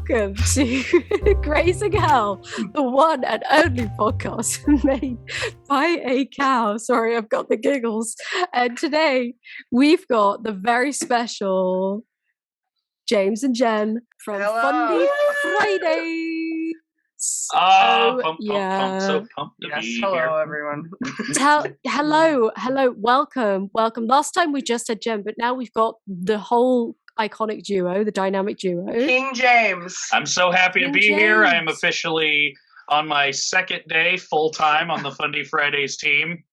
welcome to Grazing Hell, the one and only podcast made by a cow. Sorry, I've got the giggles. And today we've got the very special James and Jen from Fundie Fridays. So pumped to be hello, here. Everyone. Hello, welcome. Last time we just had Jen, but now we've got the whole iconic duo, the dynamic duo. King James. I'm so happy to be here. I am officially on my second day full-time on the Fundie Fridays team.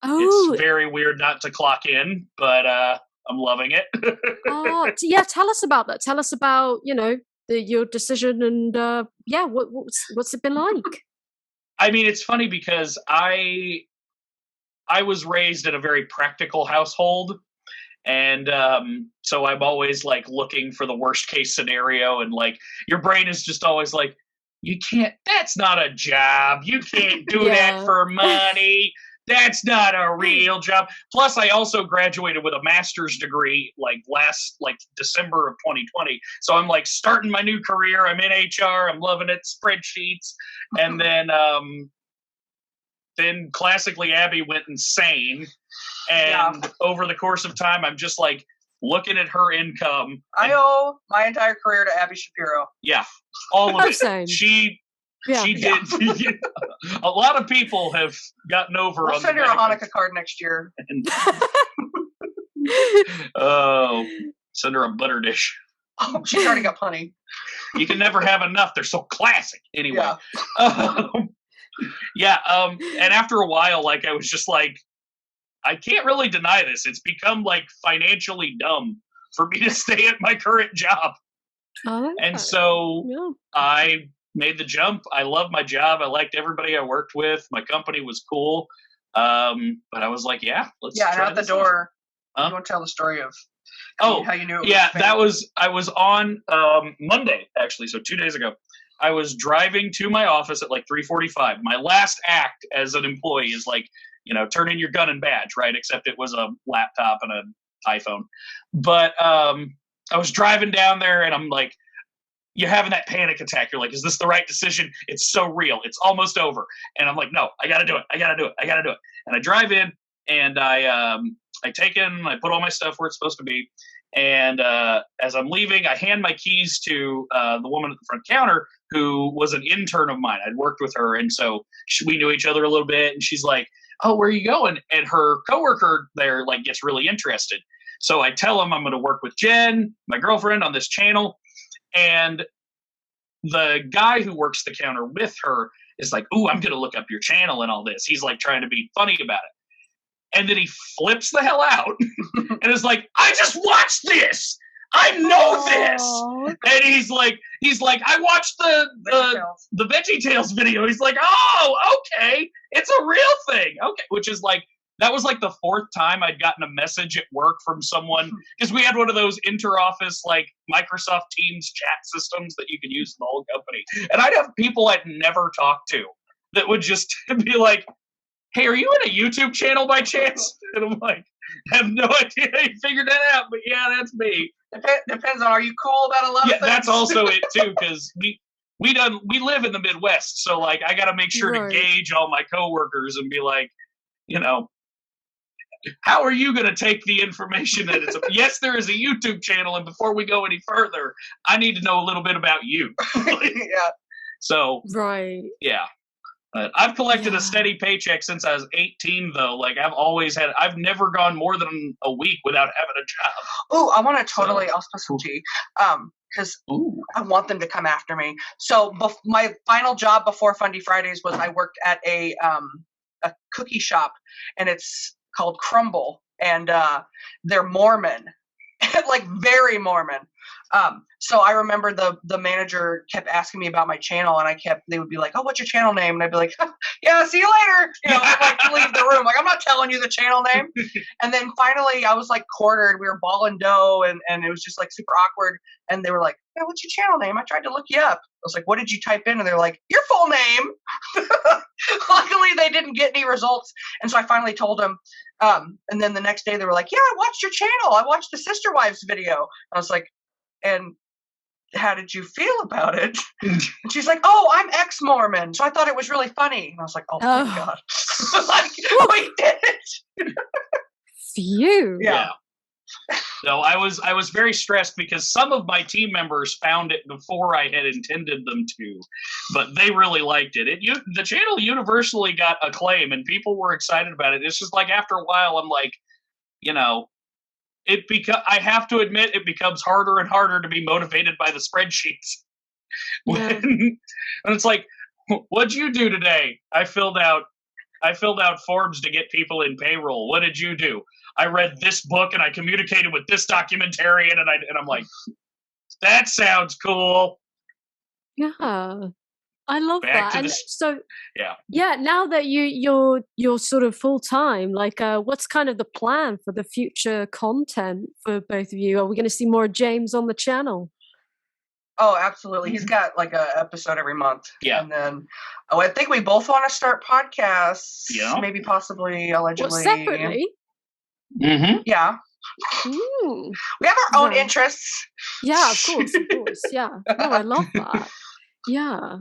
Oh. It's very weird not to clock in, but I'm loving it. Tell us about that. Tell us about, your decision and what's it been like? I mean, it's funny because I was raised in a very practical household. And so I'm always like looking for the worst case scenario. And like your brain is just always like, that's not a job. You can't do that for money. That's not a real job. Plus, I also graduated with a master's degree last December of 2020. So I'm like starting my new career. I'm in HR. I'm loving it. Spreadsheets. And then classically Abby went insane. And over the course of time, I'm just like looking at her income. I owe my entire career to Abby Shapiro. Yeah, all of it. Same. She did. A lot of people have gotten over. I'll send her a Hanukkah card next year. Send her a butter dish. Oh, she's already got plenty. You can never have enough. They're so classic. Anyway. And after a while, I was just like, I can't really deny this. It's become financially dumb for me to stay at my current job. And so I made the jump. I love my job. I liked everybody I worked with. My company was cool. But I was like, let's try and out the door. You want to tell the story of how you knew it was I was on Monday, actually, so 2 days ago. I was driving to my office at 3:45. My last act as an employee is turn in your gun and badge, right? Except it was a laptop and an iPhone. But I was driving down there and I'm like, you're having that panic attack. You're like, is this the right decision? It's so real. It's almost over. And I'm like, no, I got to do it. And I drive in and I take in, I put all my stuff where it's supposed to be. And as I'm leaving, I hand my keys to the woman at the front counter who was an intern of mine. I'd worked with her. And so we knew each other a little bit. And she's like, oh, where are you going? And her coworker there gets really interested. So I tell him I'm going to work with Jen, my girlfriend, on this channel. And the guy who works the counter with her is like, ooh, I'm going to look up your channel and all this. He's trying to be funny about it. And then he flips the hell out and is like, I just watched this. I know this. And he's like, I watched the VeggieTales video. He's like, oh, okay. It's a real thing. Okay. Which is that was the fourth time I'd gotten a message at work from someone, because we had one of those inter-office Microsoft Teams chat systems that you can use in the whole company. And I'd have people I'd never talked to that would just be like, hey, are you in a YouTube channel by chance? And I'm like, I have no idea how you figured that out, but yeah, that's me. Depends on, are you cool about a lot of things? Yeah, that's also it too, because we live in the Midwest, so I got to make sure to gauge all my coworkers and be like, how are you going to take the information that it's yes, there is a YouTube channel, and before we go any further, I need to know a little bit about you. So yeah. I've collected a steady paycheck since I was 18, though. I've never gone more than a week without having a job. Oh, I want to I'll spill some tea. Because I want them to come after me. So my final job before Fundie Fridays was I worked at a cookie shop, and it's called Crumble, and they're Mormon, very Mormon. So I remember the manager kept asking me about my channel, and they would be like, oh, what's your channel name? And I'd be like, yeah, see you later. Leave the room. I'm not telling you the channel name. And then finally I was cornered. We were ball and dough, and it was just super awkward. And they were like, yeah, what's your channel name? I tried to look you up. I was like, what did you type in? And they're like, your full name. Luckily they didn't get any results. And so I finally told them. And then the next day they were like, yeah, I watched your channel. I watched the Sister Wives video. I was like, and how did you feel about it? And she's like, oh, I'm ex-Mormon, so I thought it was really funny. And I was like, oh, thank God. Like, we did it. Phew. Yeah. So I was very stressed because some of my team members found it before I had intended them to, but they really liked it. The channel universally got acclaim and people were excited about it. It's just like after a while, I'm like, you know, I have to admit it becomes harder and harder to be motivated by the spreadsheets. Yeah. And it's like, what'd you do today? I filled out forms to get people in payroll. What did you do? I read this book and I communicated with this documentarian, and I'm like, that sounds cool. Yeah, I love Back that. to And this- so, yeah. now that you're sort of full time, like, what's kind of the plan for the future content for both of you? Are we going to see more of James on the channel? Oh, absolutely. He's got like an episode every month. Yeah. And then, I think we both want to start podcasts. Yeah. Maybe, possibly, allegedly. What, separately? Mm-hmm. Yeah. Ooh. We have our own Right. interests. Yeah, of course. Yeah. No, I love that. Yeah.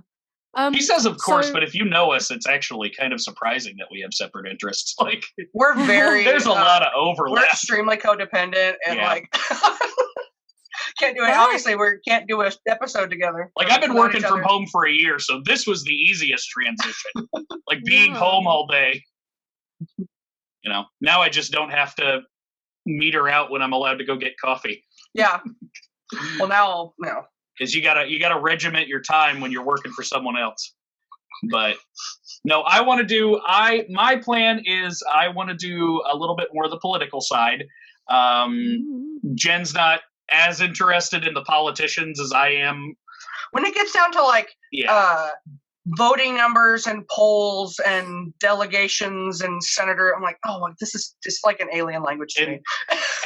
He says, of course, so- but if you know us, it's actually kind of surprising that we have separate interests. Like, We're very. there's a lot of We're overlap. extremely codependent and Yeah. like. Can't do it. Yeah. Obviously, we can't do an episode together. Like, I've been without working each from other. home for a year, so this was the easiest transition. Like, being Yeah. home all day. You know, now I just don't have to meet her out when I'm allowed to go get coffee. Yeah. Well, now, no. Because you gotta regiment your time when you're working for someone else. But no, my plan is I want to do a little bit more of the political side. Jen's not as interested in the politicians as I am. When it gets down to like voting numbers and polls and delegations and senator, I'm like, oh, this is just like an alien language to me.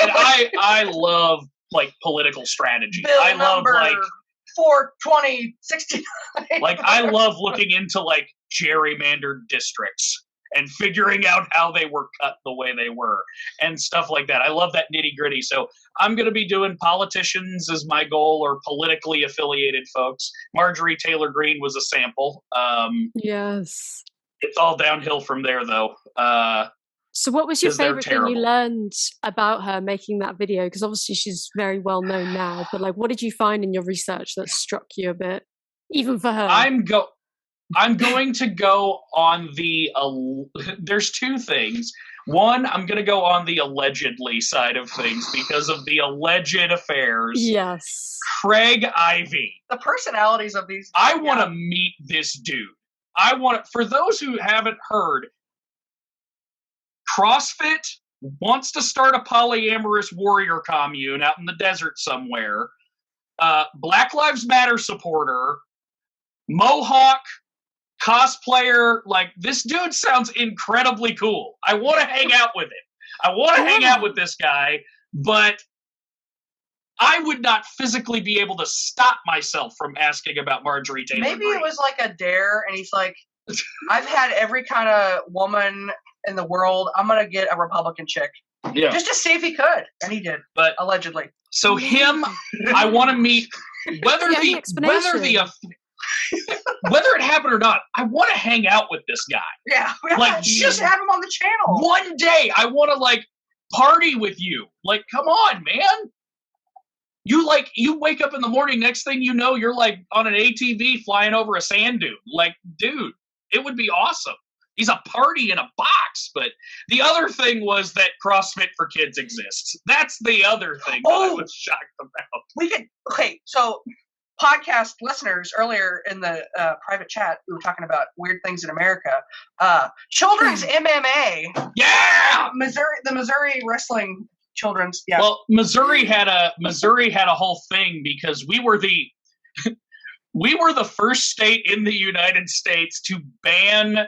And I love like political strategy. Bill I love number like 42069. like I love looking into like gerrymandered districts and figuring out how they were cut the way they were and stuff like that. I love that nitty gritty. So I'm going to be doing politicians as my goal, or politically affiliated folks. Marjorie Taylor Greene was a sample. Yes. It's all downhill from there, though. So what was your 'cause they're favorite thing you terrible. learned about her making that video? Because obviously she's very well known now, but like, what did you find in your research that struck you a bit, even for her? I'm going to go on the. There's two things. One, I'm going to go on the allegedly side of things because of the alleged affairs. Yes. Craig Ivey. The personalities of these. I want to meet this dude. For those who haven't heard, CrossFit wants to start a polyamorous warrior commune out in the desert somewhere. Black Lives Matter supporter, Mohawk cosplayer. Like, this dude sounds incredibly cool. I want to hang out with him. I want to hang out with this guy, but I would not physically be able to stop myself from asking about Marjorie Taylor Maybe Greene. it was like a dare, and he's like, I've had every kind of woman in the world. I'm going to get a Republican chick. Yeah. Just to see if he could. And he did. But allegedly. So him, I want to meet whether The explanation. whether it happened or not. I want to hang out with this guy. Yeah. Like, just have him on the channel. One day, I want to like party with you. Like, come on, man. You wake up in the morning. Next thing you know, you're like on an ATV flying over a sand dune. Like, dude, it would be awesome. He's a party in a box. But the other thing was that CrossFit for Kids exists. That's the other thing that I was shocked about. So podcast listeners, earlier in the private chat, we were talking about weird things in America. Children's MMA. Yeah! The Missouri wrestling children's. Yeah. Well, Missouri had a whole thing because we were the first state in the United States to ban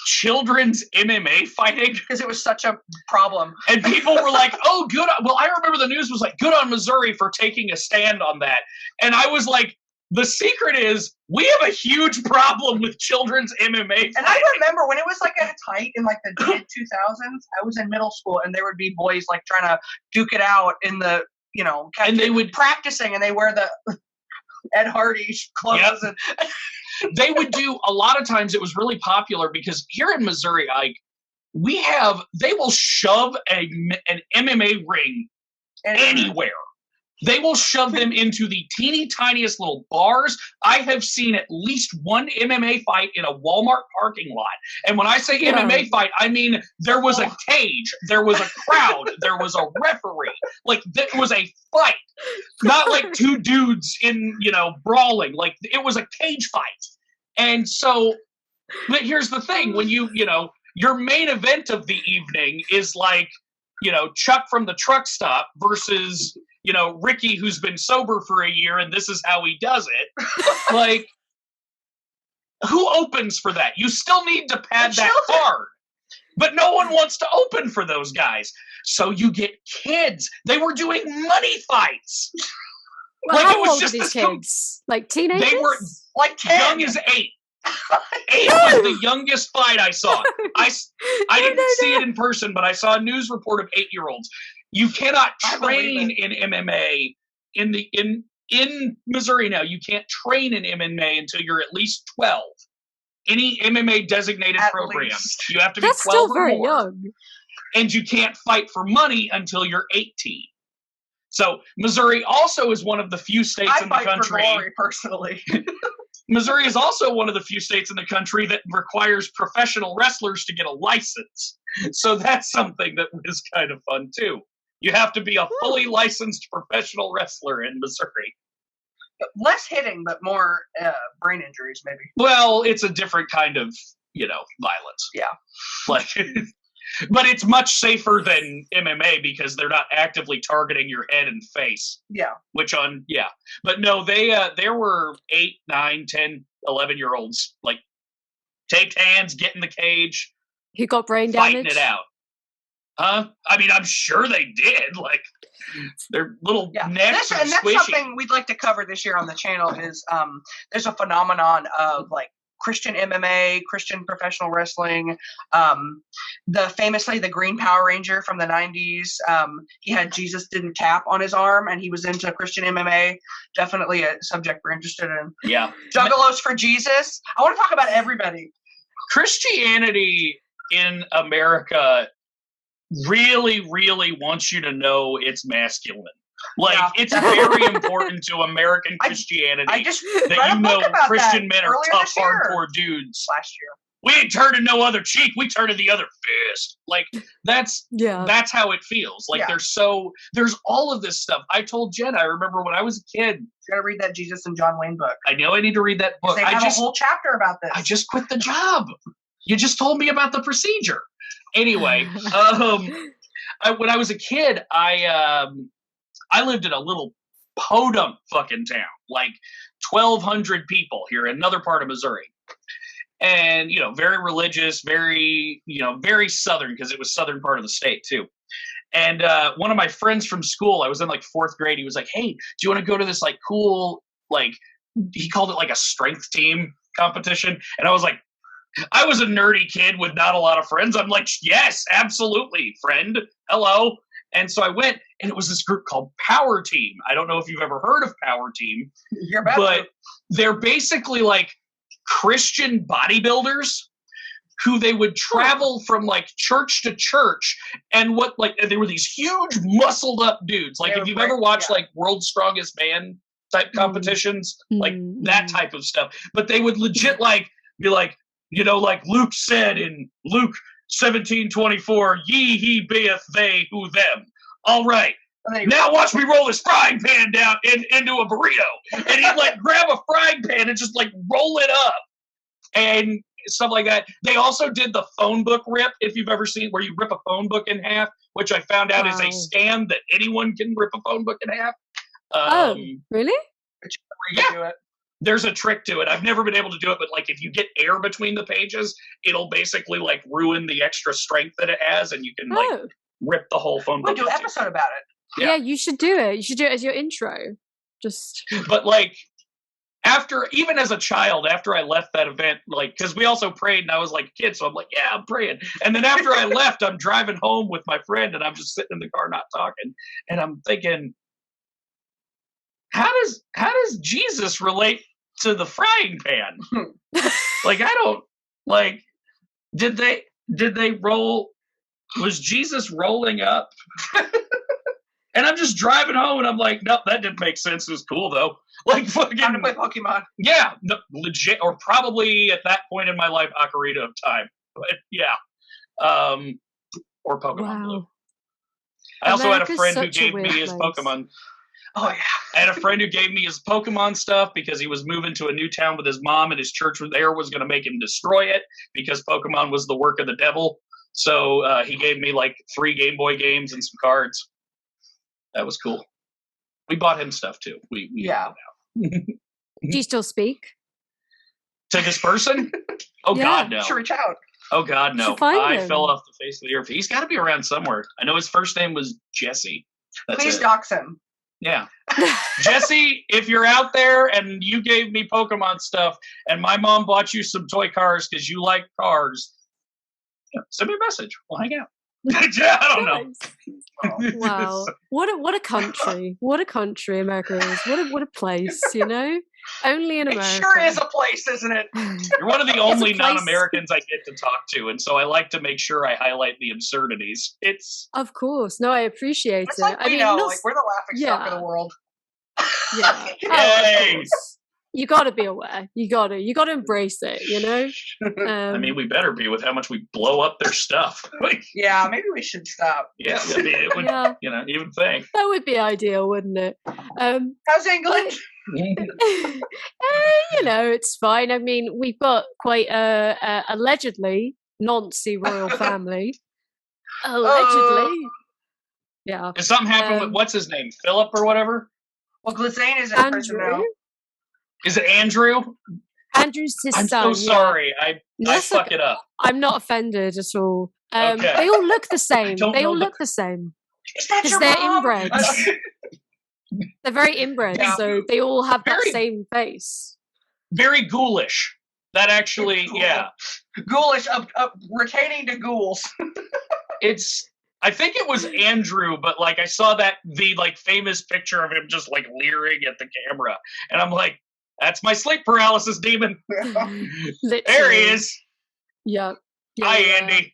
children's MMA fighting because it was such a problem. And people were like, oh, good. Well, I remember the news was like, good on Missouri for taking a stand on that. And I was like, the secret is we have a huge problem with children's MMA fighting. And I remember when it was like at its height in like the mid 2000s, I was in middle school and there would be boys like trying to duke it out in the and they would practicing, and they wear the Ed Hardy clothes. Yep. And they would do, a lot of times it was really popular because here in Missouri, they will shove an MMA ring anywhere. They will shove them into the teeny tiniest little bars. I have seen at least one MMA fight in a Walmart parking lot. And when I say MMA fight, I mean there was a cage, there was a crowd, there was a referee. Like, there was a fight. Not like two dudes in, brawling. Like, it was a cage fight. And so, but here's the thing. When your main event of the evening is like, Chuck from the truck stop versus, Ricky, who's been sober for a year and this is how he does it. Like, who opens for that? You still need to pad that card. But no one wants to open for those guys. So you get kids. They were doing money fights. Well, like, how old were these kids? Like teenagers? They were like 10. Young as 8. 8 was the youngest fight I saw. I didn't see it in person, but I saw a news report of 8-year-olds. You cannot train in MMA in Missouri now. You can't train in MMA until you're at least 12. Any MMA designated program, you have to be 12 still or very more. Young. And you can't fight for money until you're 18. So Missouri also is one of the few states in the country. For glory, personally. Missouri is also one of the few states in the country that requires professional wrestlers to get a license. So that's something that was kind of fun too. You have to be a fully licensed professional wrestler in Missouri. Less hitting, but more brain injuries, maybe. Well, it's a different kind of, violence. Yeah. Like, but it's much safer than MMA because they're not actively targeting your head and face. Yeah. But no, there were 8, 9, 10, 11-year-olds, like, taped hands, get in the cage. Who got brain damage? Fighting it out. Huh? I mean, I'm sure they did. Like, their little necks are squishy. And that's something we'd like to cover this year on the channel is there's a phenomenon of, like, Christian MMA, Christian professional wrestling. Famously, the Green Power Ranger from the 90s, he had Jesus Didn't Tap on his arm, and he was into Christian MMA. Definitely a subject we're interested in. Yeah. Juggalos for Jesus. I want to talk about everybody. Christianity in America really, really wants you to know it's masculine. Like, it's very important to American Christianity that Christian men are tough, hardcore dudes. Last year. We ain't turning no other cheek, we turning the other fist. Like, that's how it feels. Like, there's all of this stuff. I told Jen, I remember when I was a kid. You gotta read that Jesus and John Wayne book. I know I need to read that book. They have a whole chapter about this. I just quit the job. You just told me about the procedure. Anyway, when I was a kid, I lived in a little podunk fucking town, like 1,200 people here in another part of Missouri. And, very religious, very Southern, because it was southern part of the state too. And one of my friends from school, I was in like 4th grade, he was like, hey, do you want to go to this like cool, like, he called it like a strength team competition. And I was like, I was a nerdy kid with not a lot of friends. I'm like, yes, absolutely, friend. Hello. And so I went, and it was this group called Power Team. I don't know if you've ever heard of Power Team, but they're basically like Christian bodybuilders who they would travel from like church to church. And they were these huge muscled up dudes. Like, if you've ever watched like World's Strongest Man type competitions, like that type of stuff. But they would legit be like, like Luke said in Luke 17:24, ye, he, beeth, they, who, them. All right. Now watch me roll this frying pan down into a burrito. And he'd like grab a frying pan and just like roll it up. And stuff like that. They also did the phone book rip, if you've ever seen, where you rip a phone book in half, which I found out is a scam that anyone can rip a phone book in half. Really? Yeah. There's a trick to it. I've never been able to do it, but like if you get air between the pages, it'll basically like ruin the extra strength that it has, and you can like rip the whole phone book. We'll do an episode about it. Yeah, you should do it. You should do it as your intro. But like even as a child, after I left that event, like, because we also prayed, and I was like a kid, so I'm like, yeah, I'm praying. And then after I left, I'm driving home with my friend, and I'm just sitting in the car not talking, and I'm thinking, how does Jesus relate to the frying pan? Like, I don't, like, did they roll, was Jesus rolling up? And I'm just driving home and I'm like, nope, that didn't make sense. It was cool though. Like, fucking Time to play Pokemon. Yeah, no, legit, or probably at that point in my life, Ocarina of Time. But yeah, or Pokemon Blue. I also had a friend who gave me his Pokemon. Oh yeah, I had a friend who gave me his Pokemon stuff because he was moving to a new town with his mom, and his church was going to make him destroy it because Pokemon was the work of the devil. So he gave me like 3 Game Boy games and some cards. That was cool. We bought him stuff too. We yeah. Do you still speak to this person? Oh yeah. God, no. Should reach out. Oh God, no. I fell off the face of the earth. He's got to be around somewhere. I know his first name was Jesse. Please dox him. Yeah. Jesse, if you're out there and you gave me Pokemon stuff and my mom bought you some toy cars because you like cars, send me a message. We'll hang out. Yeah, I don't know. Wow. What a country. What a country America is. What a place, you know? Only in America. It sure is a place, isn't it? You're one of the only non-Americans I get to talk to, and so I like to make sure I highlight the absurdities. It's of course. No, I appreciate it. Like we're the laughing stock of the world. Yeah. Oh, you got to be aware. You got to embrace it, you know? I mean, we better be with how much we blow up their stuff. Yeah, maybe we should stop. Yeah, I mean, it would, you know, even think. That would be ideal, wouldn't it? How's England? You know, it's fine. I mean, we've got quite a allegedly Nancy royal family. Allegedly. Yeah. Did something happen with, what's his name? Philip or whatever? Well, Glazane is in prison now. Is it Andrew? Andrew's his I'm son. so sorry. I fuck it up. I'm not offended at all. Okay. They all look the same. They all look the same. Is that your they're mom? inbred. They're very inbred, so they all have that same face. Very ghoulish. That actually, yeah. Ghoulish, retaining to ghouls. I think it was Andrew, but like I saw the like famous picture of him just like leering at the camera, and I'm like, that's my sleep paralysis demon. There he is. Yeah. Hi, Andy.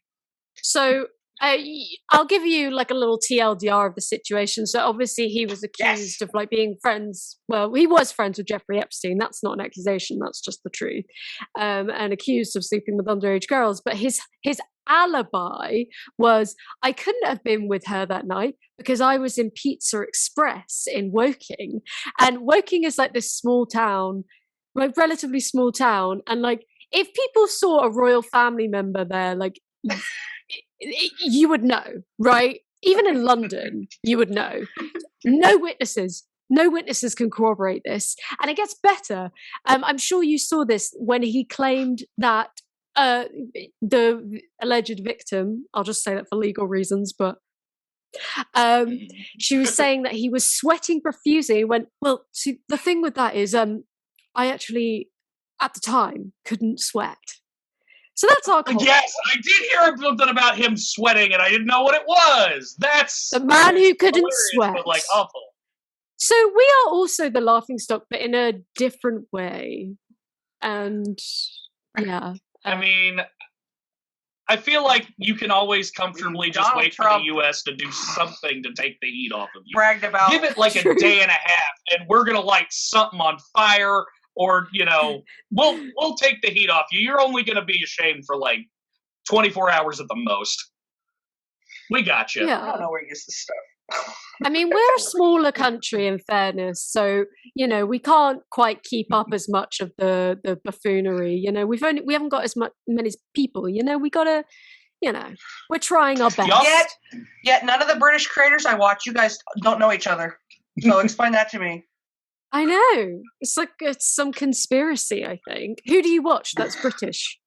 So I'll give you like a little TLDR of the situation. So obviously he was accused of like being friends. Well, he was friends with Jeffrey Epstein. That's not an accusation. That's just the truth. And accused of sleeping with underage girls. But his alibi was, I couldn't have been with her that night because I was in Pizza Express in Woking. And Woking is like this small town, like relatively small town. And like, if people saw a royal family member there, like, you would know, right? Even in London, you would know. No witnesses can corroborate this. And it gets better. I'm sure you saw this when he claimed that the alleged victim, I'll just say that for legal reasons, but she was saying that he was sweating profusely. He went, well, see, the thing with that is I actually, at the time, couldn't sweat. So that's our call. Yes, I did hear something about him sweating, and I didn't know what it was. That's the man who couldn't sweat. But like awful. So we are also the laughingstock, but in a different way. And yeah. I mean, I feel like you can always comfortably just wait for the U.S. to do something to take the heat off of you. Bragged about. Give it like a day and a half, and we're gonna light something on fire. Or, you know, we'll take the heat off you. You're only going to be ashamed for like 24 hours at the most. We got you. Yeah. I don't know where he gets this stuff. I mean, we're a smaller country in fairness. So, you know, we can't quite keep up as much of the buffoonery. You know, we haven't got as many people. You know, we got to, you know, we're trying our best. Yet none of the British creators I watch, you guys don't know each other. So explain that to me. I know. It's like it's some conspiracy, I think. Who do you watch that's British?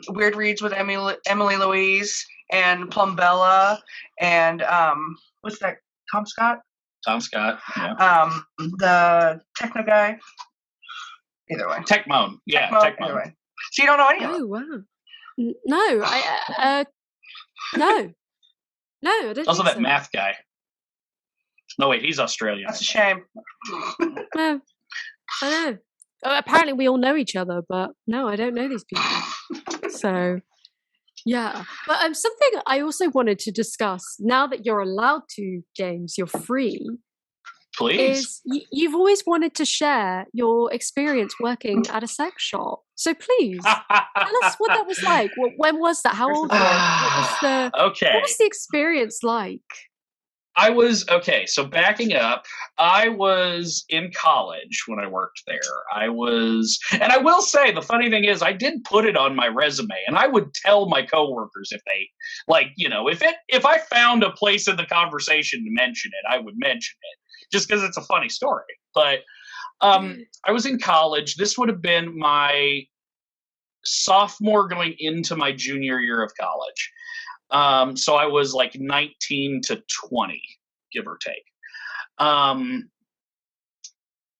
Weird Reads with Emily Louise and Plumbella and what's that? Tom Scott? Tom Scott, yeah. The techno guy. Either way. Techmoan. Yeah, Techmoan. Either way. So you don't know any of them? Oh, wow. No, no. No, I don't also think that math guy. No, wait, he's Australian. That's a shame. No, I know. Apparently, we all know each other, but no, I don't know these people. So, yeah. But something I also wanted to discuss, now that you're allowed to, James, you're free, Please. is you've always wanted to share your experience working at a sex shop. So please, tell us what that was like. When was that? How old were you? Okay. What was the experience like? So backing up, I was in college when I worked there. And I will say, the funny thing is, I did put it on my resume, and I would tell my coworkers if they, if I found a place in the conversation to mention it, I would mention it, just because it's a funny story. But I was in college. This would have been my sophomore going into my junior year of college. So I was like 19 to 20, give or take.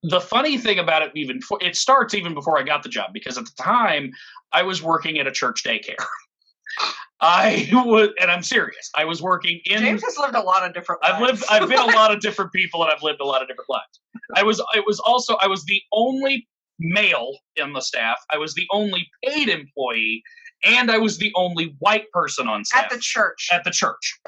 The funny thing about it, it starts even before I got the job, because at the time I was working at a church daycare. And I'm serious. I was working in. James has lived a lot of different lives. I've been a lot of different people, and I've lived a lot of different lives. I was the only male in the staff. I was the only paid employee. And I was the only white person on staff at the church.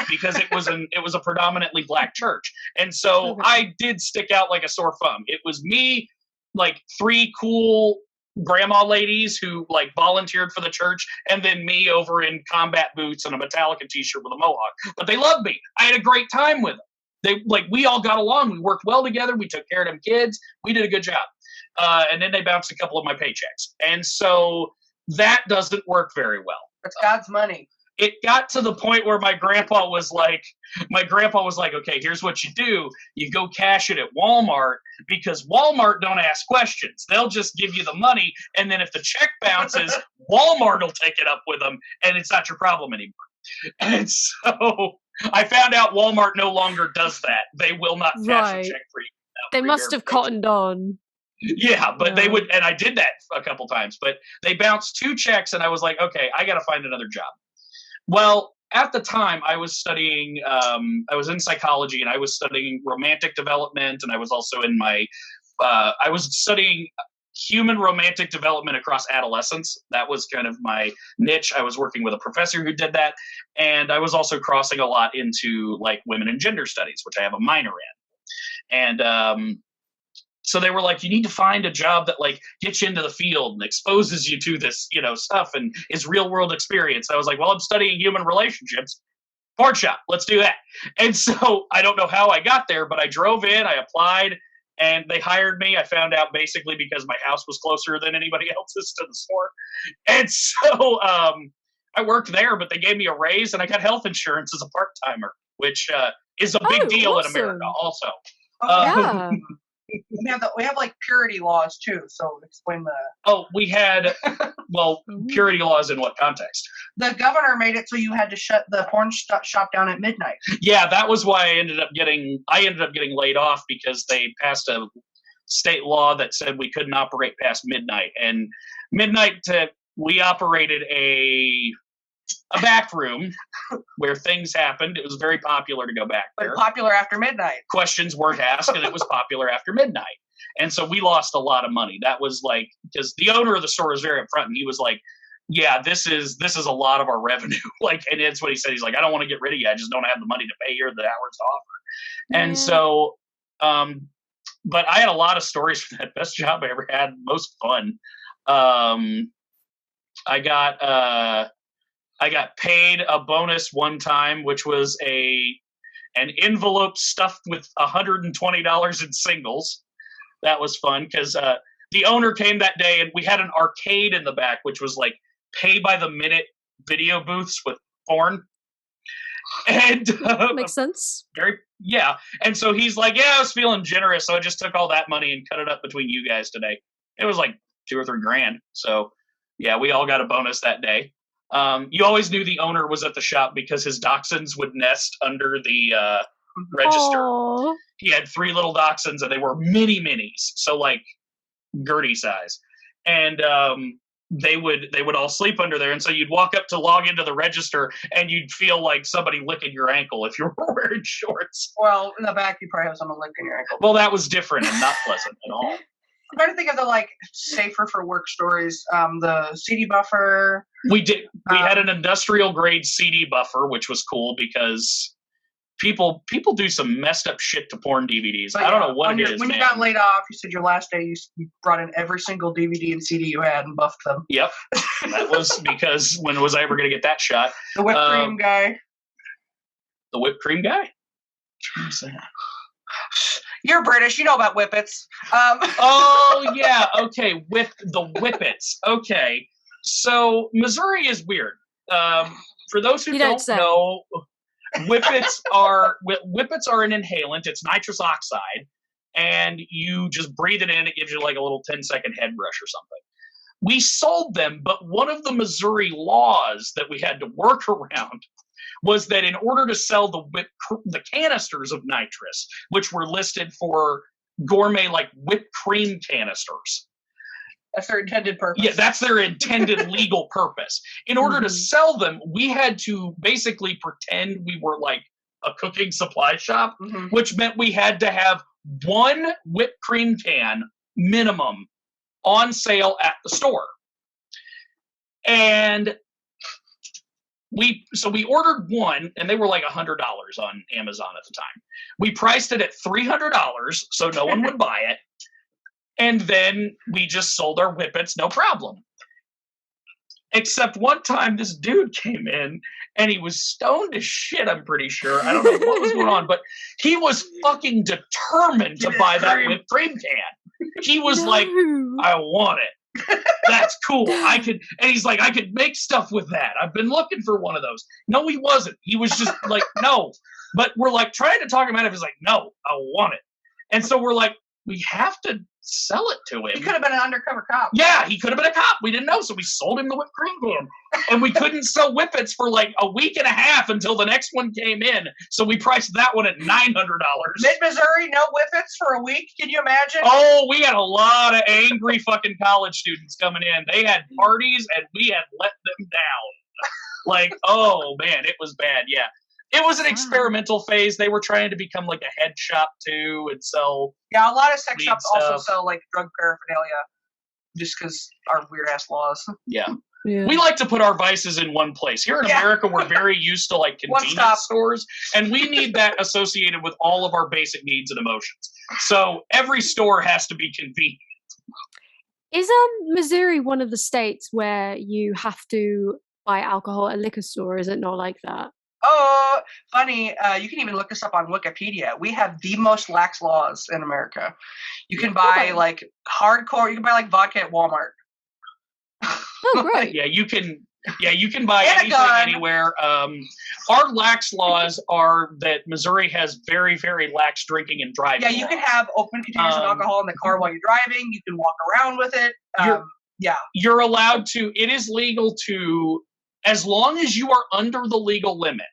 Because it was a predominantly black church, and so I did stick out like a sore thumb. It was me, like 3 cool grandma ladies who like volunteered for the church, and then me over in combat boots and a Metallica t-shirt with a mohawk. But they loved me. I had a great time with them. We all got along. We worked well together. We took care of them kids. We did a good job. And then they bounced a couple of my paychecks, and so that doesn't work very well. It's God's money. It got to the point where my grandpa was like, okay, here's what you do. You go cash it at Walmart, because Walmart don't ask questions. They'll just give you the money. And then if the check bounces, Walmart will take it up with them, and it's not your problem anymore. And so I found out Walmart no longer does that. They will not cash a check for you. They must have cottoned on. Yeah, but they would, and I did that a couple times, but they bounced 2 checks, and I was like, okay, I got to find another job. Well, at the time I was studying, I was in psychology, and I was studying romantic development, and I was also I was studying human romantic development across adolescence. That was kind of my niche. I was working with a professor who did that, and I was also crossing a lot into like women and gender studies, which I have a minor in. And so they were like, you need to find a job that like gets you into the field and exposes you to this, stuff and is real world experience. I was like, well, I'm studying human relationships. Porn shop, let's do that. And so I don't know how I got there, but I drove in, I applied, and they hired me. I found out basically because my house was closer than anybody else's to the store. And so I worked there, but they gave me a raise, and I got health insurance as a part-timer, which is a big deal in America also. Yeah. We have like purity laws too, so explain that. Oh, we had, purity laws in what context? The governor made it so you had to shut the porn shop down at midnight. Yeah, that was why I ended up getting laid off, because they passed a state law that said we couldn't operate past midnight. And we operated a back room where things happened. It was very popular to go back there. Popular after midnight. Questions weren't asked, and it was popular after midnight. And so we lost a lot of money. That was like, because the owner of the store was very upfront, and he was like, yeah, this is a lot of our revenue. And it's what he said. He's like, I don't want to get rid of you. I just don't have the money to pay you or the hours to offer. And so, but I had a lot of stories for that. Best job I ever had, most fun. I got paid a bonus one time, which was an envelope stuffed with $120 in singles. That was fun, because the owner came that day, and we had an arcade in the back, which was like pay by the minute video booths with porn. And makes sense. Yeah. And so he's like, yeah, I was feeling generous, so I just took all that money and cut it up between you guys today. It was like $2 or $3 grand. So yeah, we all got a bonus that day. You always knew the owner was at the shop because his dachshunds would nest under the register. Aww. He had 3 little dachshunds, and they were mini minis, so like Gertie size. And they would all sleep under there, and so you'd walk up to log into the register, and you'd feel like somebody licking your ankle if you were wearing shorts. Well, in the back, you probably have someone licking your ankle. Well, that was different and not pleasant at all. I'm trying to think of the like safer for work stories. The CD buffer. We had an industrial grade CD buffer, which was cool because people do some messed up shit to porn DVDs. I don't know what it is. When you got laid off, you said your last day you brought in every single DVD and CD you had and buffed them. Yep, that was because when was I ever going to get that shot? The whipped cream guy. The whipped cream guy. You're British. You know about Whippets. Oh, yeah. Okay. With the Whippets. Okay. So Missouri is weird. For those who don't know, Whippets are an inhalant. It's nitrous oxide. And you just breathe it in. It gives you like a little 10-second head rush or something. We sold them, but one of the Missouri laws that we had to work around was that in order to sell the canisters of nitrous, which were listed for gourmet like whipped cream canisters. That's their intended purpose. Yeah, that's their intended legal purpose. In order to sell them, we had to basically pretend we were like a cooking supply shop, which meant we had to have one whipped cream can minimum on sale at the store. And we ordered one, and they were like $100 on Amazon at the time. We priced it at $300 so no one would buy it, and then we just sold our Whippets, no problem. Except one time, this dude came in, and he was stoned as shit. I'm pretty sure. I don't know what was going on, but he was fucking determined to buy that whipped cream can. He was like, "I want it." That's cool. And he's like, I could make stuff with that. I've been looking for one of those. No, he wasn't. He was just like, no. But we're like trying to talk him out of it. He's like, no, I want it. And so we're like, we have to sell it to him. He could have been an undercover cop. Yeah, he could have been a cop. We didn't know. So we sold him the whipped cream can. And we couldn't sell Whippets for like a week and a half until the next one came in. So we priced that one at $900. Mid-Missouri, no Whippets for a week? Can you imagine? Oh, we had a lot of angry fucking college students coming in. They had parties and we had let them down. Like, oh man, it was bad. Yeah. It was an experimental phase. They were trying to become like a head shop too and sell. Yeah, a lot of sex shops also sell like drug paraphernalia just because our weird ass laws. Yeah. We like to put our vices in one place. Here in America, we're very used to like convenience stores, and we need that associated with all of our basic needs and emotions. So every store has to be convenient. Is Missouri one of the states where you have to buy alcohol at a liquor store? Is it not like that? Oh, funny. You can even look this up on Wikipedia. We have the most lax laws in America. You can buy like hardcore. You can buy like vodka at Walmart. Oh, great. Yeah, you can buy anything anywhere. Our lax laws are that Missouri has very, very lax drinking and driving. Yeah, you can have open containers of alcohol in the car while you're driving. You can walk around with it. You're allowed to. It is legal to, as long as you are under the legal limit.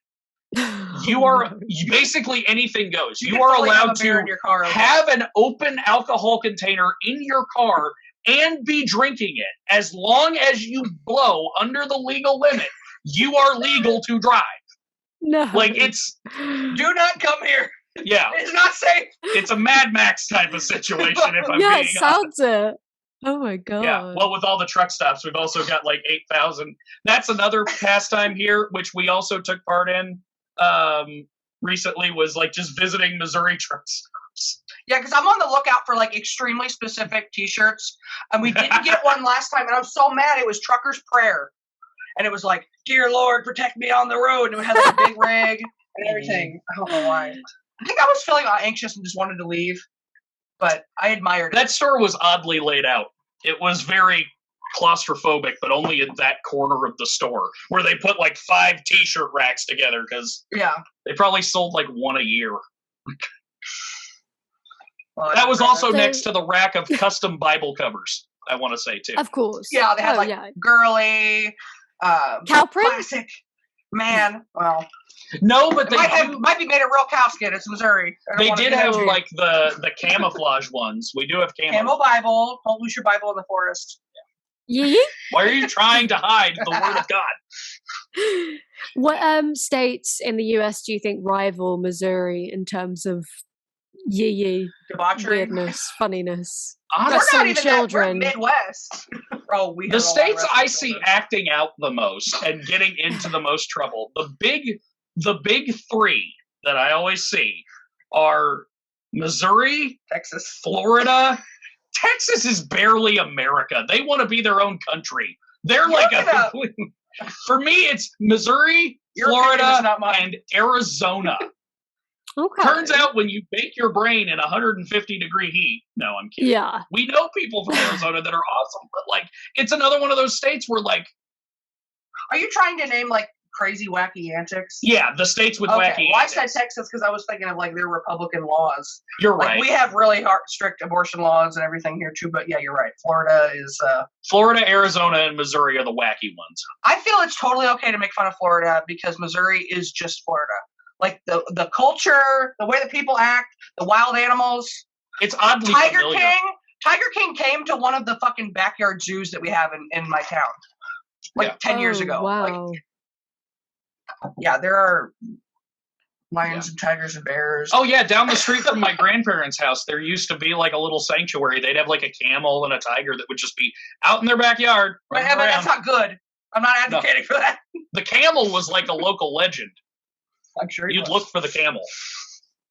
Basically anything goes. You are allowed to have an open alcohol container in your car and be drinking it. As long as you blow under the legal limit, you are legal to drive. No. Like it's, do not come here. Yeah. It's not safe. It's a Mad Max type of situation if I'm being honest. Yeah, it sounds it. Oh my God. Yeah. Well, with all the truck stops, we've also got like 8,000. That's another pastime here, which we also took part in recently, was like just visiting Missouri truck stops. Yeah, because I'm on the lookout for like extremely specific T-shirts, and we didn't get one last time, and I'm so mad. It was Trucker's Prayer, and it was like, "Dear Lord, protect me on the road," and it had like a big rig and everything. I don't know why. I think I was feeling anxious and just wanted to leave, but I admired it. That store was oddly laid out. It was very claustrophobic, but only in that corner of the store where they put like 5 T-shirt racks together because they probably sold like one a year. Well, that was also next to the rack of custom Bible covers, I want to say, too. Of course. Yeah, they had girly, cow print? Classic. Man, well. No, but they might be made of real cow skin. It's Missouri. They did have like the camouflage ones. We do have Camo Bible. Don't lose your Bible in the forest. Yee? Why are you trying to hide the word of God? What states in the US do you think rival Missouri in terms of yee Debauchery. weirdness, funniness? We're Wrestling not even children. that. We're Midwest. Oh, we The have a lot of states I wrestling see children. acting out the most and getting into the most trouble, the big three that I always see are Missouri, Texas, Florida. Texas is barely America. They want to be their own country. They're like a for me, it's Missouri, Florida, and Arizona. Okay. Turns out when you bake your brain in 150-degree heat, no, I'm kidding. Yeah. We know people from Arizona that are awesome, but like, it's another one of those states where like. Are you trying to name like crazy, wacky antics? Yeah, the states with wacky Well, antics. I said Texas because I was thinking of like their Republican laws. You're Like, right. we have really strict abortion laws and everything here too, but yeah, you're right. Florida is. Florida, Arizona, and Missouri are the wacky ones. I feel it's totally okay to make fun of Florida because Missouri is just Florida. Like the culture, the way that people act, the wild animals. It's oddly Tiger familiar. Tiger King came to one of the fucking backyard zoos that we have in my town, like 10 years ago. Wow. Like, yeah, there are lions and tigers and bears. Oh yeah, down the street from my grandparents' house, there used to be like a little sanctuary. They'd have like a camel and a tiger that would just be out in their backyard. But that's not good. I'm not advocating for that. The camel was like a local legend. I'm sure you'd look for the camel.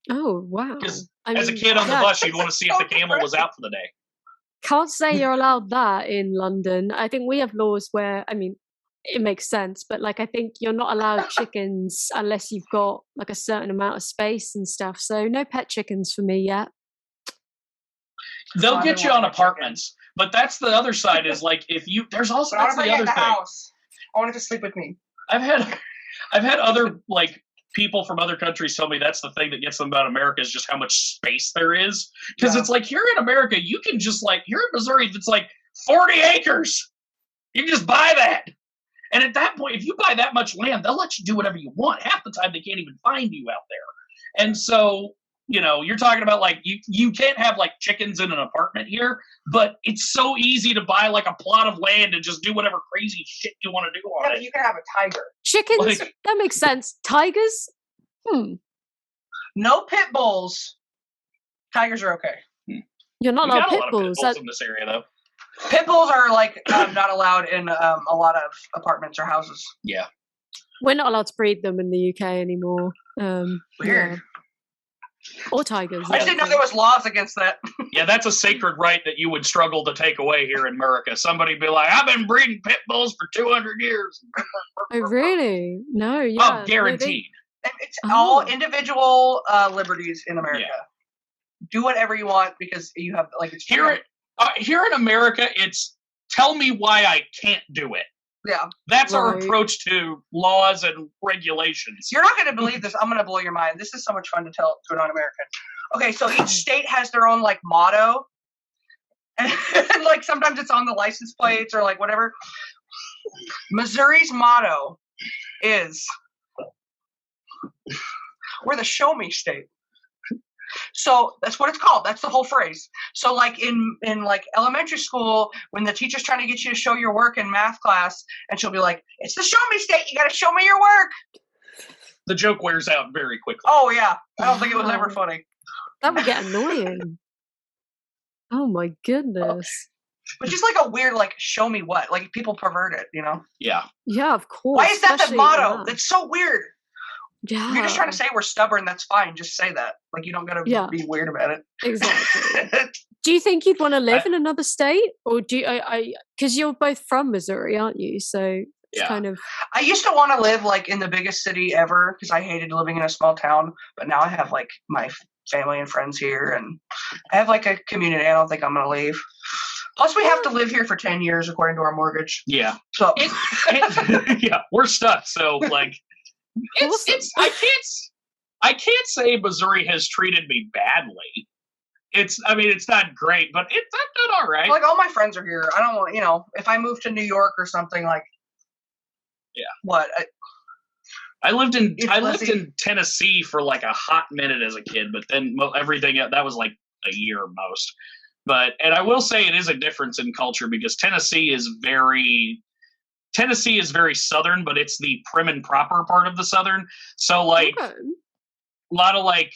Oh wow! Because as a kid on the bus, you'd want to see if the camel was out for the day. Can't say you're allowed that in London. I think we have laws where, I mean, it makes sense, but like I think you're not allowed chickens unless you've got like a certain amount of space and stuff. So no pet chickens for me yet. They'll get you on apartments, but that's the other side. Is like if you there's also that's the other thing. House. I want it to sleep with me. I've had other like people from other countries tell me that's the thing that gets them about America is just how much space there is. Because it's like here in America, you can just like here in Missouri, it's like 40 acres. You can just buy that. And at that point, if you buy that much land, they'll let you do whatever you want. Half the time, they can't even find you out there. And so, you know, you're talking about like you can't have like chickens in an apartment here, but it's so easy to buy like a plot of land and just do whatever crazy shit you want to do on it. You can have a tiger. Chickens, that makes sense. Tigers? No pit bulls. Tigers are okay. You're not allowed pit bulls. bulls. In this area, though. Pit bulls are like not allowed in a lot of apartments or houses. Yeah. We're not allowed to breed them in the UK anymore. Weird. Yeah. Or tigers. I didn't know there was laws against that. Yeah, that's a sacred right that you would struggle to take away here in America. Somebody be like, I've been breeding pit bulls for 200 years. Oh, really? No, yeah. Oh, guaranteed. It's all individual liberties in America. Yeah. Do whatever you want because you have, like, it's here in America, it's tell me why I can't do it. Yeah. That's our approach to laws and regulations. You're not going to believe this. I'm going to blow your mind. This is so much fun to tell to a non-American. Okay, so each state has their own, like, motto. And, like, sometimes it's on the license plates or, like, whatever. Missouri's motto is, we're the show me state. So that's what it's called. That's the whole phrase. So like in like elementary school, when the teacher's trying to get you to show your work in math class, and she'll be like, it's the show me state. You got to show me your work. The joke wears out very quickly. Oh, yeah. I don't think it was ever funny. That would get annoying. Oh, my goodness. But just like a weird, like, show me what? Like people pervert it, you know? Yeah. Yeah, of course. Why is that the motto? That's so weird. Yeah. If you're just trying to say we're stubborn, that's fine. Just say that. Like, you don't got to be weird about it. Exactly. Do you think you'd want to live in another state? Or do you, because you're both from Missouri, aren't you? So it's kind of. I used to want to live, like, in the biggest city ever because I hated living in a small town. But now I have, like, my family and friends here. And I have, like, a community. I don't think I'm going to leave. Plus, we have to live here for 10 years according to our mortgage. Yeah. So. Yeah, we're stuck. So, like. I can't say Missouri has treated me badly. It's not great, but it's not all right. Like, all my friends are here. I don't want, if I move to New York or something, like, what? I lived in Tennessee for like a hot minute as a kid, but then everything that was like a year most. and I will say it is a difference in culture because Tennessee is very Southern, but it's the prim and proper part of the Southern. So like a lot of like,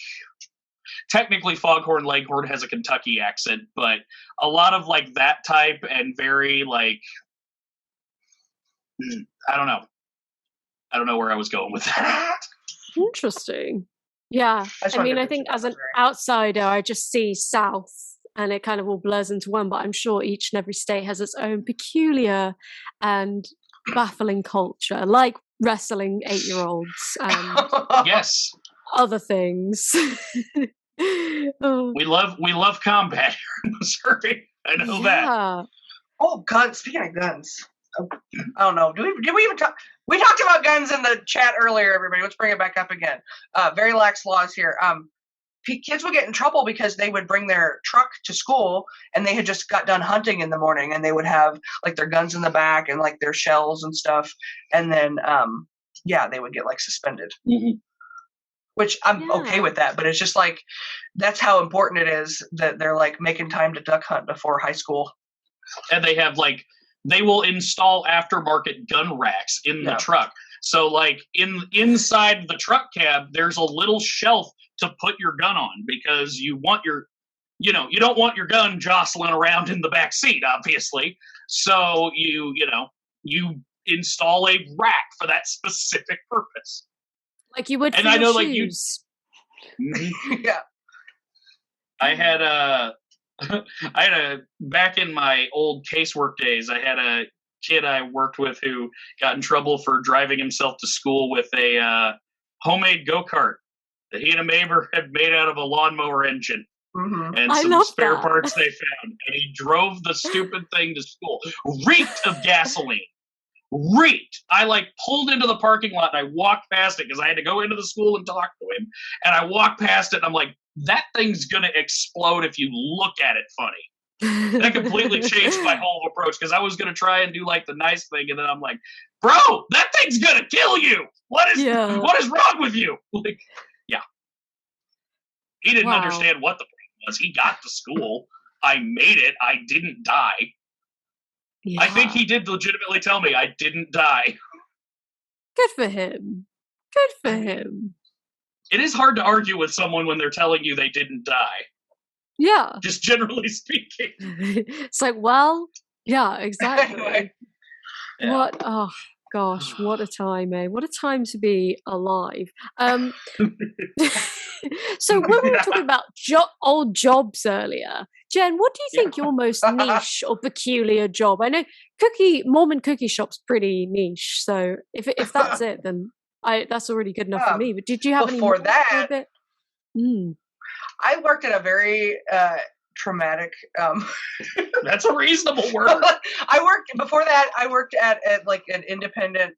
technically Foghorn Leghorn has a Kentucky accent, but a lot of like that type and very like, I don't know where I was going with that. Interesting. Yeah. I mean, I think as an outsider, I just see South and it kind of all blurs into one, but I'm sure each and every state has its own peculiar and baffling culture, like wrestling 8-year-olds and yes, other things. Oh. We love combat here in Missouri. I know that. Oh, guns. Speaking of guns, I don't know. Did we even talk? We talked about guns in the chat earlier. Everybody, let's bring it back up again. Very lax laws here. Kids would get in trouble because they would bring their truck to school and they had just got done hunting in the morning and they would have like their guns in the back and like their shells and stuff. And then, they would get like suspended, which I'm okay with that. But it's just like, that's how important it is that they're like making time to duck hunt before high school. And they have like, they will install aftermarket gun racks in the truck. So like inside the truck cab, there's a little shelf to put your gun on because you don't want your gun jostling around in the back seat, obviously. So you install a rack for that specific purpose. Like you would for and I know shoes. Like you Yeah. I had back in my old casework days, I had a kid I worked with who got in trouble for driving himself to school with a homemade go-kart that he and a neighbor had made out of a lawnmower engine and some spare parts they found. And he drove the stupid thing to school. Reeked of gasoline. Reeked. I like pulled into the parking lot and I walked past it because I had to go into the school and talk to him. And I walked past it and I'm like, that thing's going to explode if you look at it funny. That completely changed my whole approach because I was going to try and do like the nice thing. And then I'm like, bro, that thing's going to kill you. What is wrong with you? Like, he didn't understand what the problem was. He got to school. I made it. I didn't die. Yeah. I think he did legitimately tell me I didn't die. Good for him. Good for him. It is hard to argue with someone when they're telling you they didn't die. Yeah. Just generally speaking. It's like, well, yeah, exactly. Yeah. What? Oh, gosh, what a time, eh? What a time to be alive. So when we were talking about old jobs earlier, Jen, what do you think your most niche or peculiar job? I know Mormon cookie shop's pretty niche, so if that's it, then that's already good enough for me. But did you have any more that? I worked at a very traumatic. That's a reasonable word. I worked at like an independent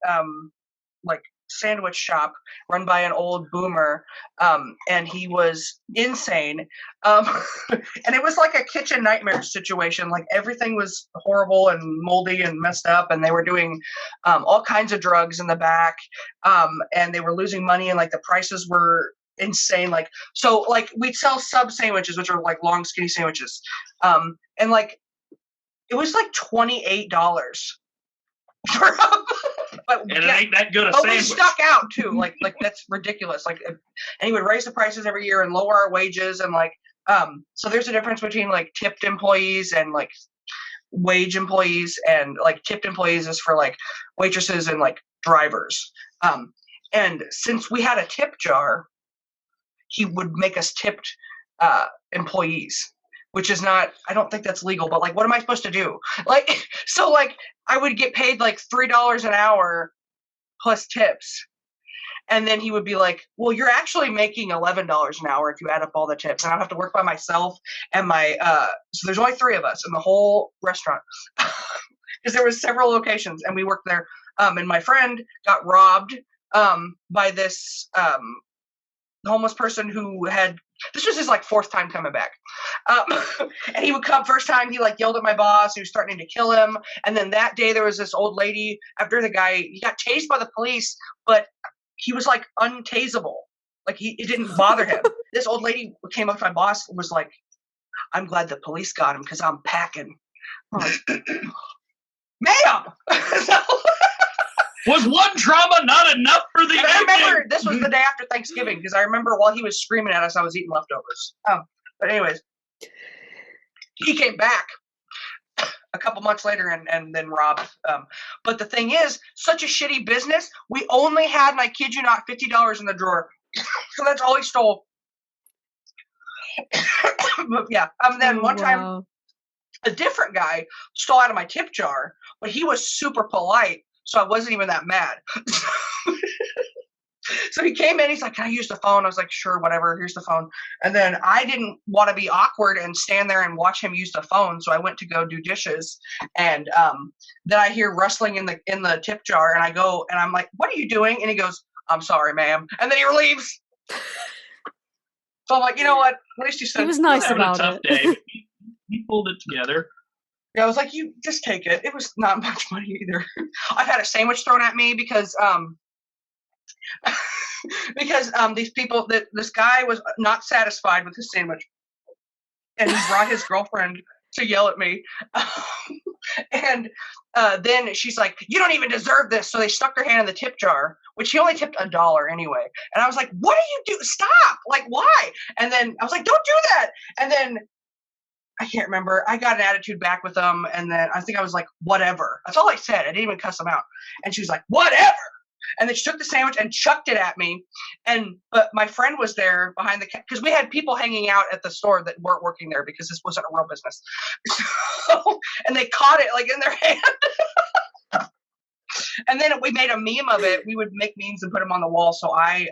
like sandwich shop run by an old boomer, and he was insane, and it was like a kitchen nightmare situation. Like everything was horrible and moldy and messed up, and they were doing all kinds of drugs in the back, and they were losing money, and like the prices were insane. Like, so like we'd sell sub sandwiches, which are like long skinny sandwiches, and like it was like $28 for but and it ain't that good a but sandwich. We stuck out too. Like that's ridiculous. Like, and he would raise the prices every year and lower our wages, and like so there's a difference between like tipped employees and like wage employees, and like tipped employees is for like waitresses and like drivers. And since we had a tip jar, he would make us tipped employees, which is not, I don't think that's legal, but like, what am I supposed to do? Like, so like I would get paid like $3 an hour plus tips. And then he would be like, well, you're actually making $11 an hour if you add up all the tips. And I'd have to work by myself and my, so there's only 3 of us in the whole restaurant because there was several locations and we worked there. And my friend got robbed by this homeless person who had, this was his like 4th time coming back. And he would come first time, he like yelled at my boss, he was threatening to kill him. And then that day there was this old lady, after the guy, he got tased by the police, but he was like untasable. Like it didn't bother him. This old lady came up to my boss and was like, I'm glad the police got him because I'm packing. I'm like, ma'am! Was one trauma not enough for the I remember this was the day after Thanksgiving because I remember while he was screaming at us, I was eating leftovers. But anyways, he came back a couple months later and then robbed. But the thing is, such a shitty business. We only had, and I kid you not, $50 in the drawer. So that's all he stole. But yeah. Then one time, a different guy stole out of my tip jar, but he was super polite. So I wasn't even that mad. So he came in, he's like, can I use the phone? I was like, sure, whatever, here's the phone. And then I didn't want to be awkward and stand there and watch him use the phone. So I went to go do dishes. And then I hear rustling in the tip jar. And I go, and I'm like, what are you doing? And he goes, I'm sorry, ma'am. And then he leaves. So I'm like, you know what? At least you said he was nice about a tough it. Day. He pulled it together. Yeah, I was like, you just take it. It was not much money either. I've had a sandwich thrown at me because these people, this guy was not satisfied with his sandwich, and he brought his girlfriend to yell at me. And then she's like, you don't even deserve this. So they stuck their hand in the tip jar, which he only tipped $1 anyway. And I was like, what do you do? Stop! Like, why? And then I was like, don't do that. And then I can't remember. I got an attitude back with them, and then I think I was like, whatever. That's all I said. I didn't even cuss them out. And she was like, whatever. And then she took the sandwich and chucked it at me. But my friend was there behind because we had people hanging out at the store that weren't working there because this wasn't a real business. So, and they caught it like in their hand. And then we made a meme of it. We would make memes and put them on the wall. So I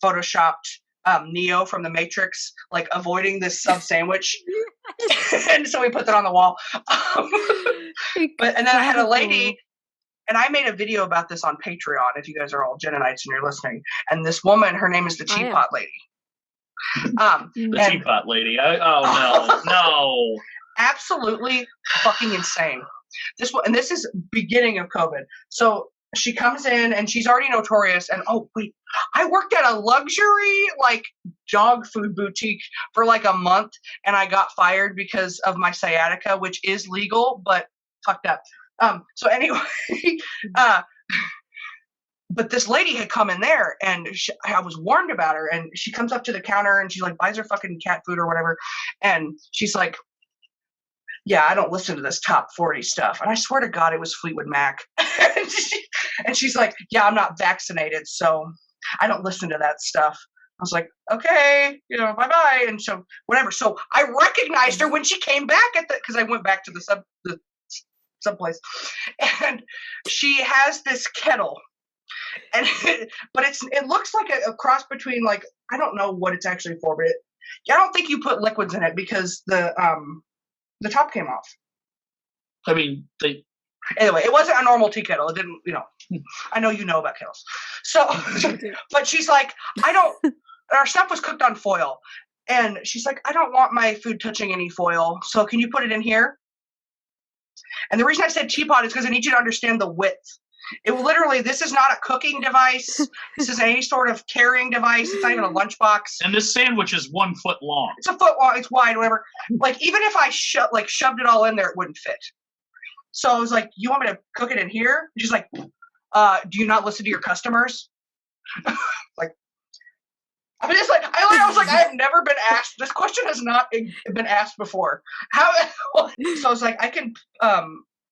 photoshopped Neo from the Matrix, like avoiding this sub sandwich. And so we put that on the wall. And then I had a lady, and I made a video about this on Patreon if you guys are all Gennonites and you're listening. And this woman, her name is the Teapot Lady. The Teapot Lady. Oh, no. Absolutely fucking insane. This is beginning of COVID. So she comes in and she's already notorious. And I worked at a luxury like dog food boutique for like a month, and I got fired because of my sciatica, which is legal but fucked up. So anyway, but this lady had come in there, and I was warned about her, and she comes up to the counter and she like buys her fucking cat food or whatever, and she's like, yeah, I don't listen to this top 40 stuff. And I swear to God, it was Fleetwood Mac. And she's like, yeah, I'm not vaccinated, so I don't listen to that stuff. I was like, okay, bye-bye. And so whatever. So I recognized her when she came back because I went back to the sub place. And she has this kettle. But it looks like a cross between, like, I don't know what it's actually for, but I don't think you put liquids in it because the top came off. I mean, anyway, it wasn't a normal tea kettle. It didn't, I know you know about kettles. So, but she's like, our stuff was cooked on foil. And she's like, I don't want my food touching any foil. So can you put it in here? And the reason I said teapot is because I need you to understand the width. This is not a cooking device. This is any sort of carrying device. It's not even a lunchbox. And this sandwich is 1 foot long. It's a foot long. It's wide, whatever. Like, even if I shoved it all in there, it wouldn't fit. So I was like, you want me to cook it in here? And she's like, do you not listen to your customers? Like, I mean, it's like, I was like, I have never been asked. This question has not been asked before. How? So I was like, I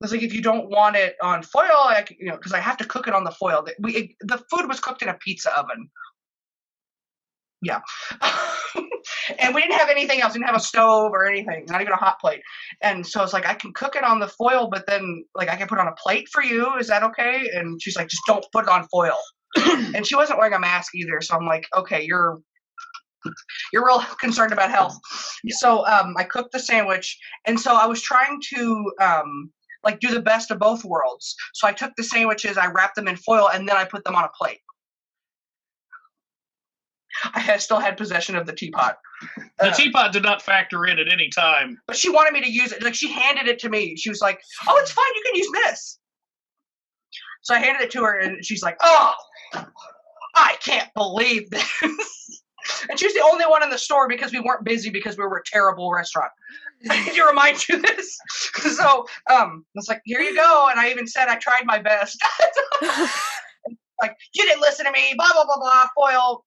was like, if you don't want it on foil, because I have to cook it on the foil. The food was cooked in a pizza oven. Yeah. And we didn't have anything else. We didn't have a stove or anything, not even a hot plate. And so it's like, I can cook it on the foil, but then like I can put it on a plate for you. Is that okay? And she's like, just don't put it on foil. And she wasn't wearing a mask either. So I'm like, okay, you're real concerned about health. Yeah. So I cooked the sandwich. And so I was trying to like do the best of both worlds. So I took the sandwiches, I wrapped them in foil, and then I put them on a plate. I still had possession of the teapot. The teapot did not factor in at any time. But she wanted me to use it. Like, she handed it to me. She was like, oh, it's fine. You can use this. So I handed it to her, and she's like, oh, I can't believe this. And she was the only one in the store because we weren't busy because we were a terrible restaurant. I need to remind you this. So I was like, here you go. And I even said I tried my best. Like, you didn't listen to me, blah, blah, blah, blah, foil,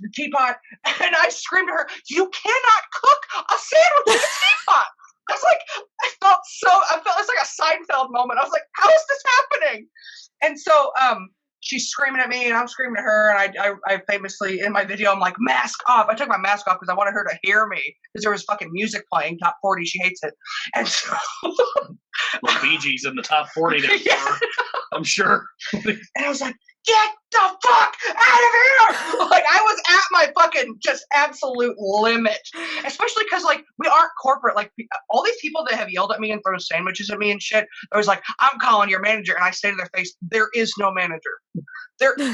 the teapot. And I screamed at her, you cannot cook a sandwich in a teapot. I was like, I felt it was like a Seinfeld moment. I was like, how is this happening? And so she's screaming at me and I'm screaming at her. And I famously, in my video, I'm like, mask off. I took my mask off because I wanted her to hear me because there was fucking music playing, top 40. She hates it. And so. Well, Bee Gees in the top 40 now, yeah. I'm sure. And I was like, get the fuck out of here! Like, I was at my fucking just absolute limit. Especially because, like, we aren't corporate. Like, all these people that have yelled at me and thrown sandwiches at me and shit, I was like, I'm calling your manager. And I say to their face, there is no manager.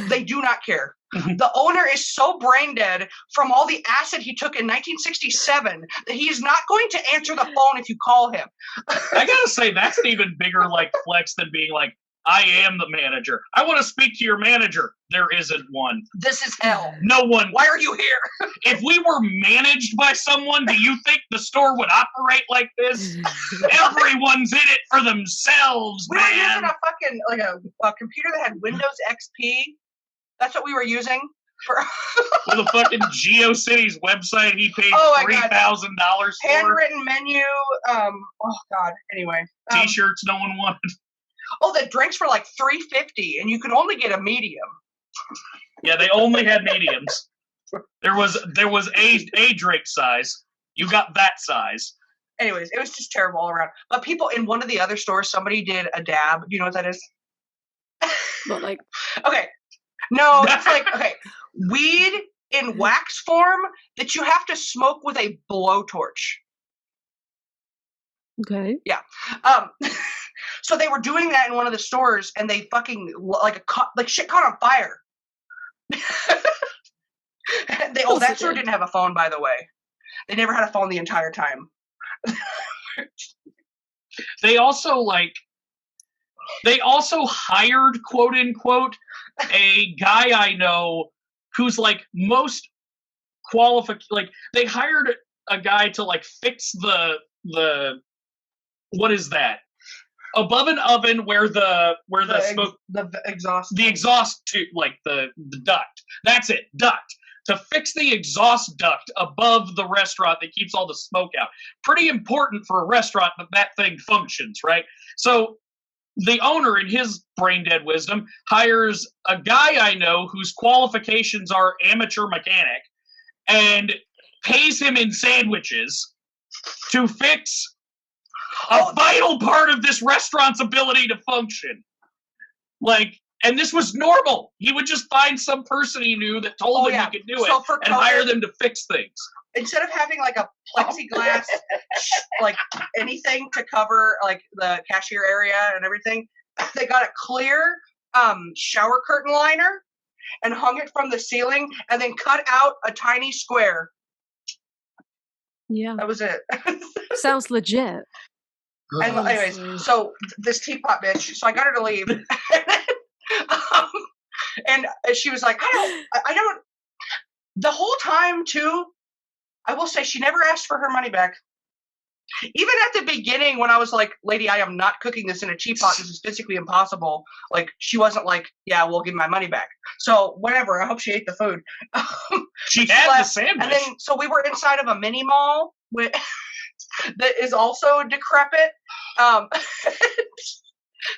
They do not care. The owner is so brain dead from all the acid he took in 1967 that he is not going to answer the phone if you call him. I gotta say, that's an even bigger, like, flex than being like, I am the manager. I want to speak to your manager. There isn't one. This is hell. No one. Why are you here? If we were managed by someone, do you think the store would operate like this? Everyone's in it for themselves, we man. We were using a fucking, like a computer that had Windows XP. That's what we were using. With a fucking GeoCities website he paid $3,000 for. Handwritten menu. Oh, God. Anyway. T-shirts no one wanted. Oh, the drinks were like $3.50, and you could only get a medium. Yeah, they only had mediums. There was a drink size. You got that size. Anyways, it was just terrible all around. But people in one of the other stores, somebody did a dab. Do you know what that is? But like, okay, no, it's like weed in wax form that you have to smoke with a blowtorch. Okay. Yeah. So they were doing that in one of the stores, and they fucking shit caught on fire. That store didn't have a phone, by the way. They never had a phone the entire time. They also hired, quote unquote, a guy I know who's like most qualified. Like, they hired a guy to like fix the what is that? Above an oven where the smoke, the exhaust to like the duct. That's it, duct. To fix the exhaust duct above the restaurant that keeps all the smoke out. Pretty important for a restaurant that thing functions, right? So the owner, in his brain dead wisdom, hires a guy I know whose qualifications are amateur mechanic and pays him in sandwiches to fix a vital part of this restaurant's ability to function. Like, and this was normal. He would just find some person he knew that told him he could do it and hire them to fix things. Instead of having like a plexiglass, like anything to cover like the cashier area and everything, they got a clear shower curtain liner and hung it from the ceiling and then cut out a tiny square. Yeah. That was it. Sounds legit. And anyways, so this teapot bitch, so I got her to leave. And she was like, I don't, the whole time too, I will say she never asked for her money back. Even at the beginning when I was like, lady, I am not cooking this in a teapot. This is physically impossible. Like, she wasn't like, yeah, we'll give my money back. So whatever. I hope she ate the food. She had the sandwich. And then, so we were inside of a mini mall that is also decrepit.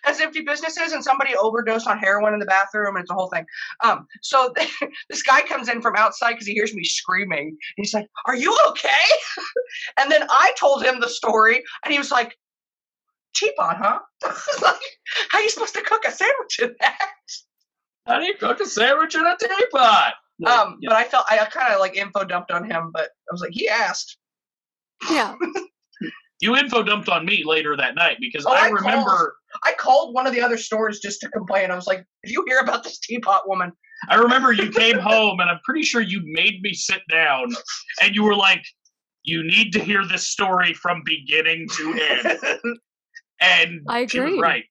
Has empty businesses, and somebody overdosed on heroin in the bathroom, and it's a whole thing. So this guy comes in from outside because he hears me screaming. And he's like, "Are you okay?" And then I told him the story, and he was like, "Teapot, huh?" Like, how are you supposed to cook a sandwich in that? How do you cook a sandwich in a teapot? But I kind of like info dumped on him, but I was like, he asked. Yeah. You info dumped on me later that night because I remember. I called one of the other stores just to complain. I was like, "Did you hear about this teapot woman?" I remember you came home, and I'm pretty sure you made me sit down, and you were like, "You need to hear this story from beginning to end." And I agree. She was right.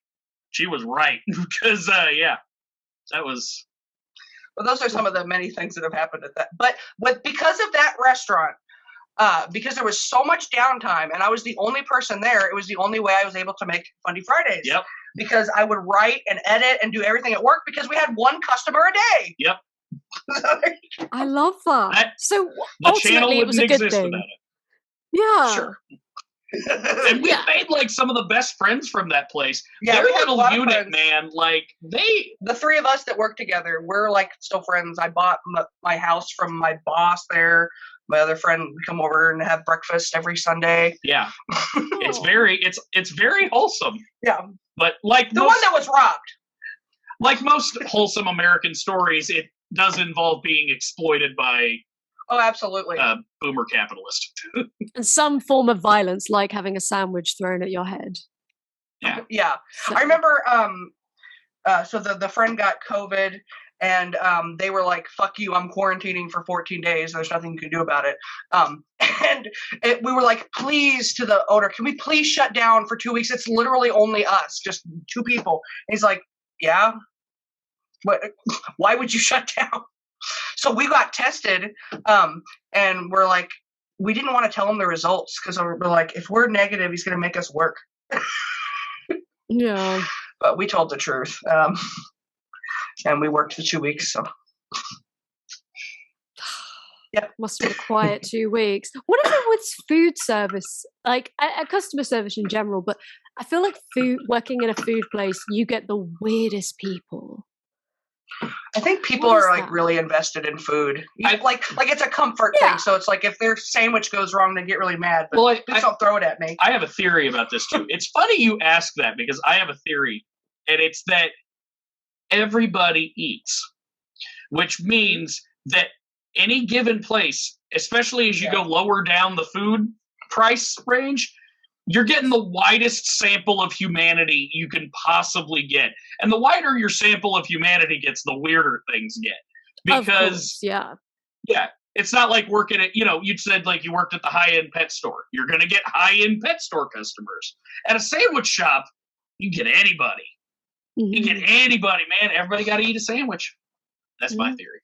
She was right because that was. Well, those are some of the many things that have happened at that. But because of that restaurant, because there was so much downtime and I was the only person there, it was the only way I was able to make Fundie Fridays. Yep. Because I would write and edit and do everything at work because we had one customer a day. Yep. I love that. So the channel ultimately, it was a wouldn't good exist thing. without it. Yeah. Sure. And we made like some of the best friends from that place. Yeah, Their we had a little lot of unit, friends. man, like the three of us that work together, we're like still friends. I bought my house from my boss there. My other friend would come over and have breakfast every Sunday. Yeah. It's very wholesome. Yeah. But like the one that was robbed. Like most wholesome American stories, it does involve being exploited by absolutely boomer capitalist. And some form of violence, like having a sandwich thrown at your head. Yeah. Yeah. So. I remember so the friend got COVID and they were like, fuck you, I'm quarantining for 14 days. There's nothing you can do about it. And we were like, please, to the owner, can we please shut down for 2 weeks? It's literally only us, just 2 people. And he's like, yeah, why would you shut down? So we got tested and we're like, we didn't want to tell him the results because we're like, if we're negative, he's going to make us work. Yeah. But we told the truth. And we worked for 2 weeks. So, yeah, must have been a quiet 2 weeks. What is it with food service? Like customer service in general, but I feel like working in a food place, you get the weirdest people. I think people are like really invested in food. Like it's a comfort thing. So it's like if their sandwich goes wrong, they get really mad. But please don't throw it at me. I have a theory about this too. It's funny you ask that because I have a theory, and it's that everybody eats, which means that any given place, especially as you go lower down the food price range, you're getting the widest sample of humanity you can possibly get. And the wider your sample of humanity gets, the weirder things get. Because, yeah, it's not like working at, you said like you worked at the high-end pet store. You're going to get high-end pet store customers. At a sandwich shop, you can get anybody. Mm-hmm. You can get anybody, man. Everybody got to eat a sandwich. That's my theory.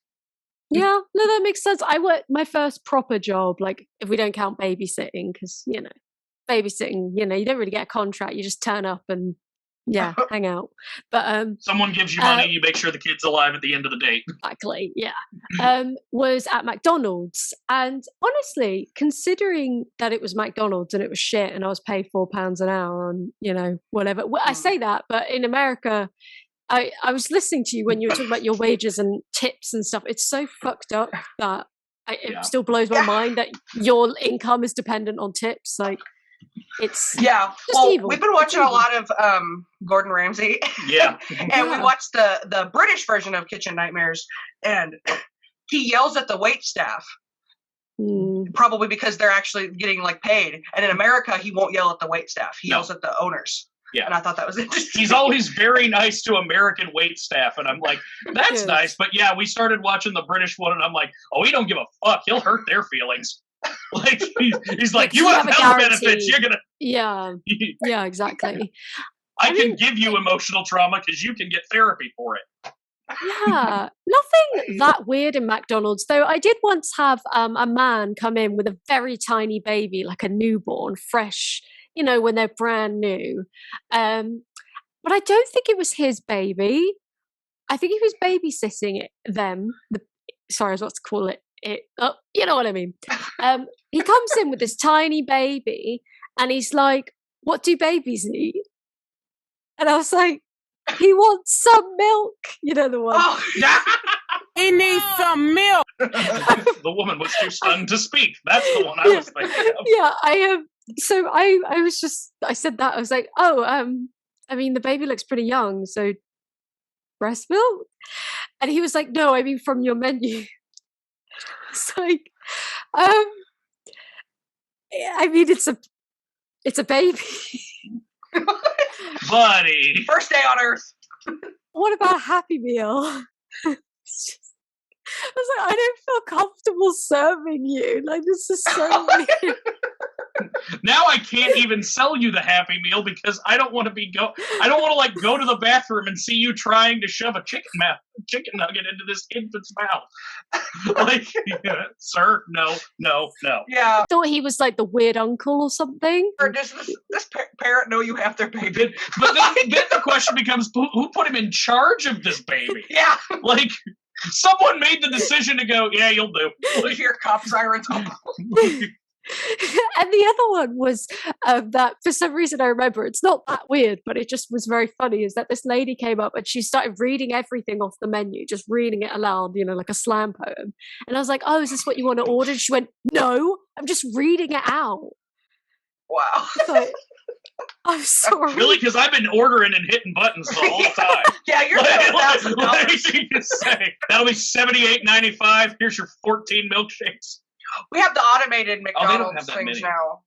Yeah, no, that makes sense. I worked my first proper job, like if we don't count babysitting, because, babysitting, you don't really get a contract. You just turn up and hang out. But someone gives you money, you make sure the kid's alive at the end of the day. Exactly, yeah. Was at McDonald's, and honestly, considering that it was McDonald's and it was shit, and I was paid £4 an hour on whatever. Well, I say that, but in America, I was listening to you when you were talking about your wages and tips and stuff. It's so fucked up that it still blows my mind that your income is dependent on tips. Like. It's evil. We've been watching a lot of Gordon Ramsay. Yeah. And we watched the British version of Kitchen Nightmares, and he yells at the wait staff. Probably because they're actually getting like paid. And in America, he won't yell at the wait staff. He yells at the owners. Yeah. And I thought that was interesting. He's always very nice to American wait staff. And I'm like, that's nice. But yeah, we started watching the British one, and I'm like, oh, he don't give a fuck. He'll hurt their feelings. Like he's like, you have health benefits, you're gonna yeah, exactly. I can give you emotional trauma because you can get therapy for it. Yeah, nothing that weird in McDonald's, though. I did once have a man come in with a very tiny baby, like a newborn, fresh, when they're brand new. But I don't think it was his baby. I think he was babysitting them. Sorry, I was about to call it. You know what I mean. He comes in with this tiny baby, and he's like, "What do babies eat?" And I was like, "He wants some milk." You know the one. Oh, yeah. He needs some milk. The woman was too stunned to speak. That's the one I was thinking of. Yeah, I am. So I said that. I was like, "Oh, I mean, the baby looks pretty young, so breast milk." And he was like, "No, I mean from your menu." It's like, I mean, it's a baby, buddy. First day on Earth. What about a Happy Meal? I was like, I don't feel comfortable serving you. Like, this is so weird. Now I can't even sell you the Happy Meal because I don't want to I don't want to like go to the bathroom and see you trying to shove a chicken nugget into this infant's mouth. Like, sir, no. Yeah. I thought he was like the weird uncle or something. Or does this parent know you have their baby? But then the question becomes, who put him in charge of this baby? Yeah. Like, someone made the decision to go, yeah, you'll do. You hear cop sirens. And the other one was that for some reason I remember, it's not that weird, but it just was very funny, is that this lady came up and she started reading everything off the menu, just reading it aloud, like a slam poem. And I was like, oh, is this what you want to order? And she went, no, I'm just reading it out. Wow. Like, I'm sorry. Really? Because I've been ordering and hitting buttons the whole time. Yeah, you're $1,000. That'll be $78.95. Here's your 14 milkshakes. We have the automated McDonald's they don't have that things many. now.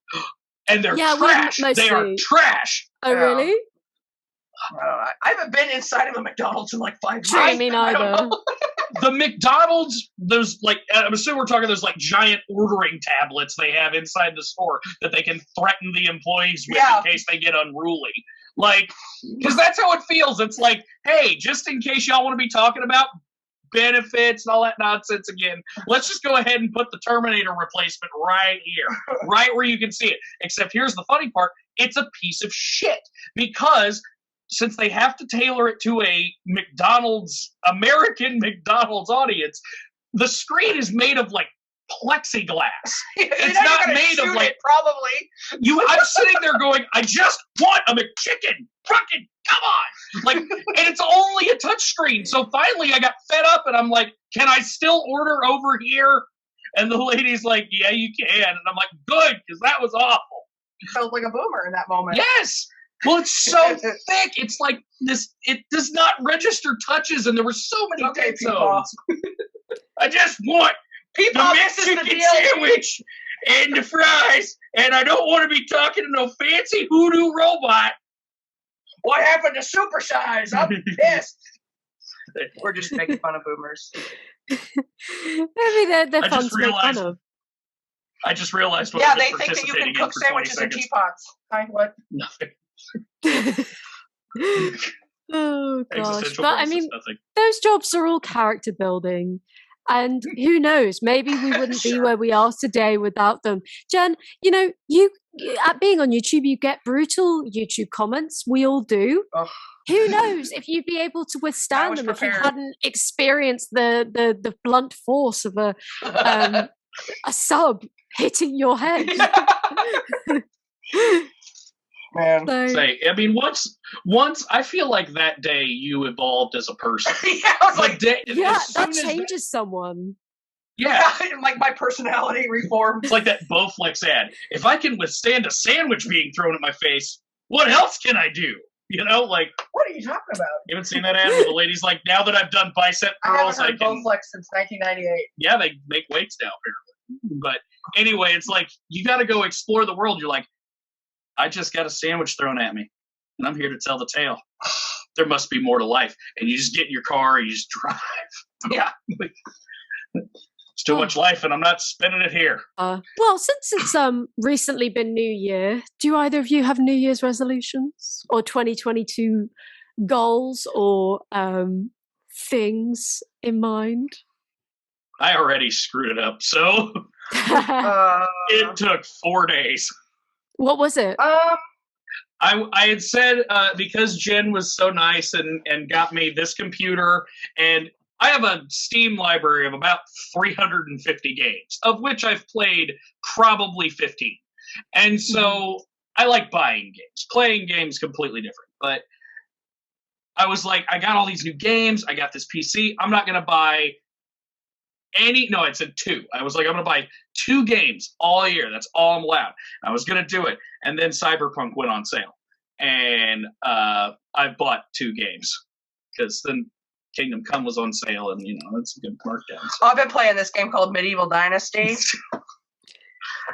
And they're trash. They are trash. Oh, really? I haven't been inside of a McDonald's in like 5 years. I mean, either. The McDonald's, there's like, I'm assuming we're talking, there's like giant ordering tablets they have inside the store that they can threaten the employees with in case they get unruly. Like, because that's how it feels. It's like, hey, just in case y'all want to be talking about benefits and all that nonsense again, let's just go ahead and put the Terminator replacement right here, right where you can see it. Except here's the funny part, it's a piece of shit, because since they have to tailor it to a American McDonald's audience, the screen is made of like plexiglass. It's not made of like, probably. I'm sitting there going, I just want a McChicken. Fucking come on! Like, and it's only a touch screen. So finally, I got fed up, and I'm like, can I still order over here? And the lady's like, yeah, you can. And I'm like, good, because that was awful. You felt like a boomer in that moment. Yes. Well, it's so thick. It's like this. It does not register touches, and there were so many dead zones. I just want the Mexican sandwich and the fries, and I don't want to be talking to no fancy hoodoo robot. What happened to supersize? I'm pissed. We're just making fun of boomers. I mean, they're fun to make fun of. I just realized what they think that you can cook sandwiches in teapots. Hi, what? Nothing. Oh gosh, but I mean, those jobs are all character building, and who knows, maybe we wouldn't be where we are today without them. Jen, you at being on YouTube, you get brutal YouTube comments. We all do. Oh. Who knows if you'd be able to withstand them if you hadn't experienced the blunt force of a sub hitting your head. Man. I mean, once I feel like that day you evolved as a person. That changes someone. Yeah. Like my personality reformed. It's like that Bowflex ad. If I can withstand a sandwich being thrown at my face, what else can I do? Like, what are you talking about? You haven't seen that ad where the lady's like, now that I've done bicep curls, I haven't heard Bowflex since 1998. Yeah, they make weights now, apparently. But anyway, it's like, you got to go explore the world. You're like, I just got a sandwich thrown at me, and I'm here to tell the tale. There must be more to life. And you just get in your car and you just drive. Yeah. It's too much life, and I'm not spending it here. Well, since it's recently been New Year, do either of you have New Year's resolutions or 2022 goals or things in mind? I already screwed it up, so it took 4 days. What was it? I had said, because Jen was so nice and got me this computer, and I have a Steam library of about 350 games, of which I've played probably 15. And so I like buying games. Playing games completely different. But I was like, I got all these new games. I got this PC. I'm not going to buy no, I said 2. I was like, I'm going to buy 2 games all year. That's all I'm allowed. I was going to do it. And then Cyberpunk went on sale. And I bought 2 games. Because then Kingdom Come was on sale, and it's a good markdown. So. I've been playing this game called Medieval Dynasty.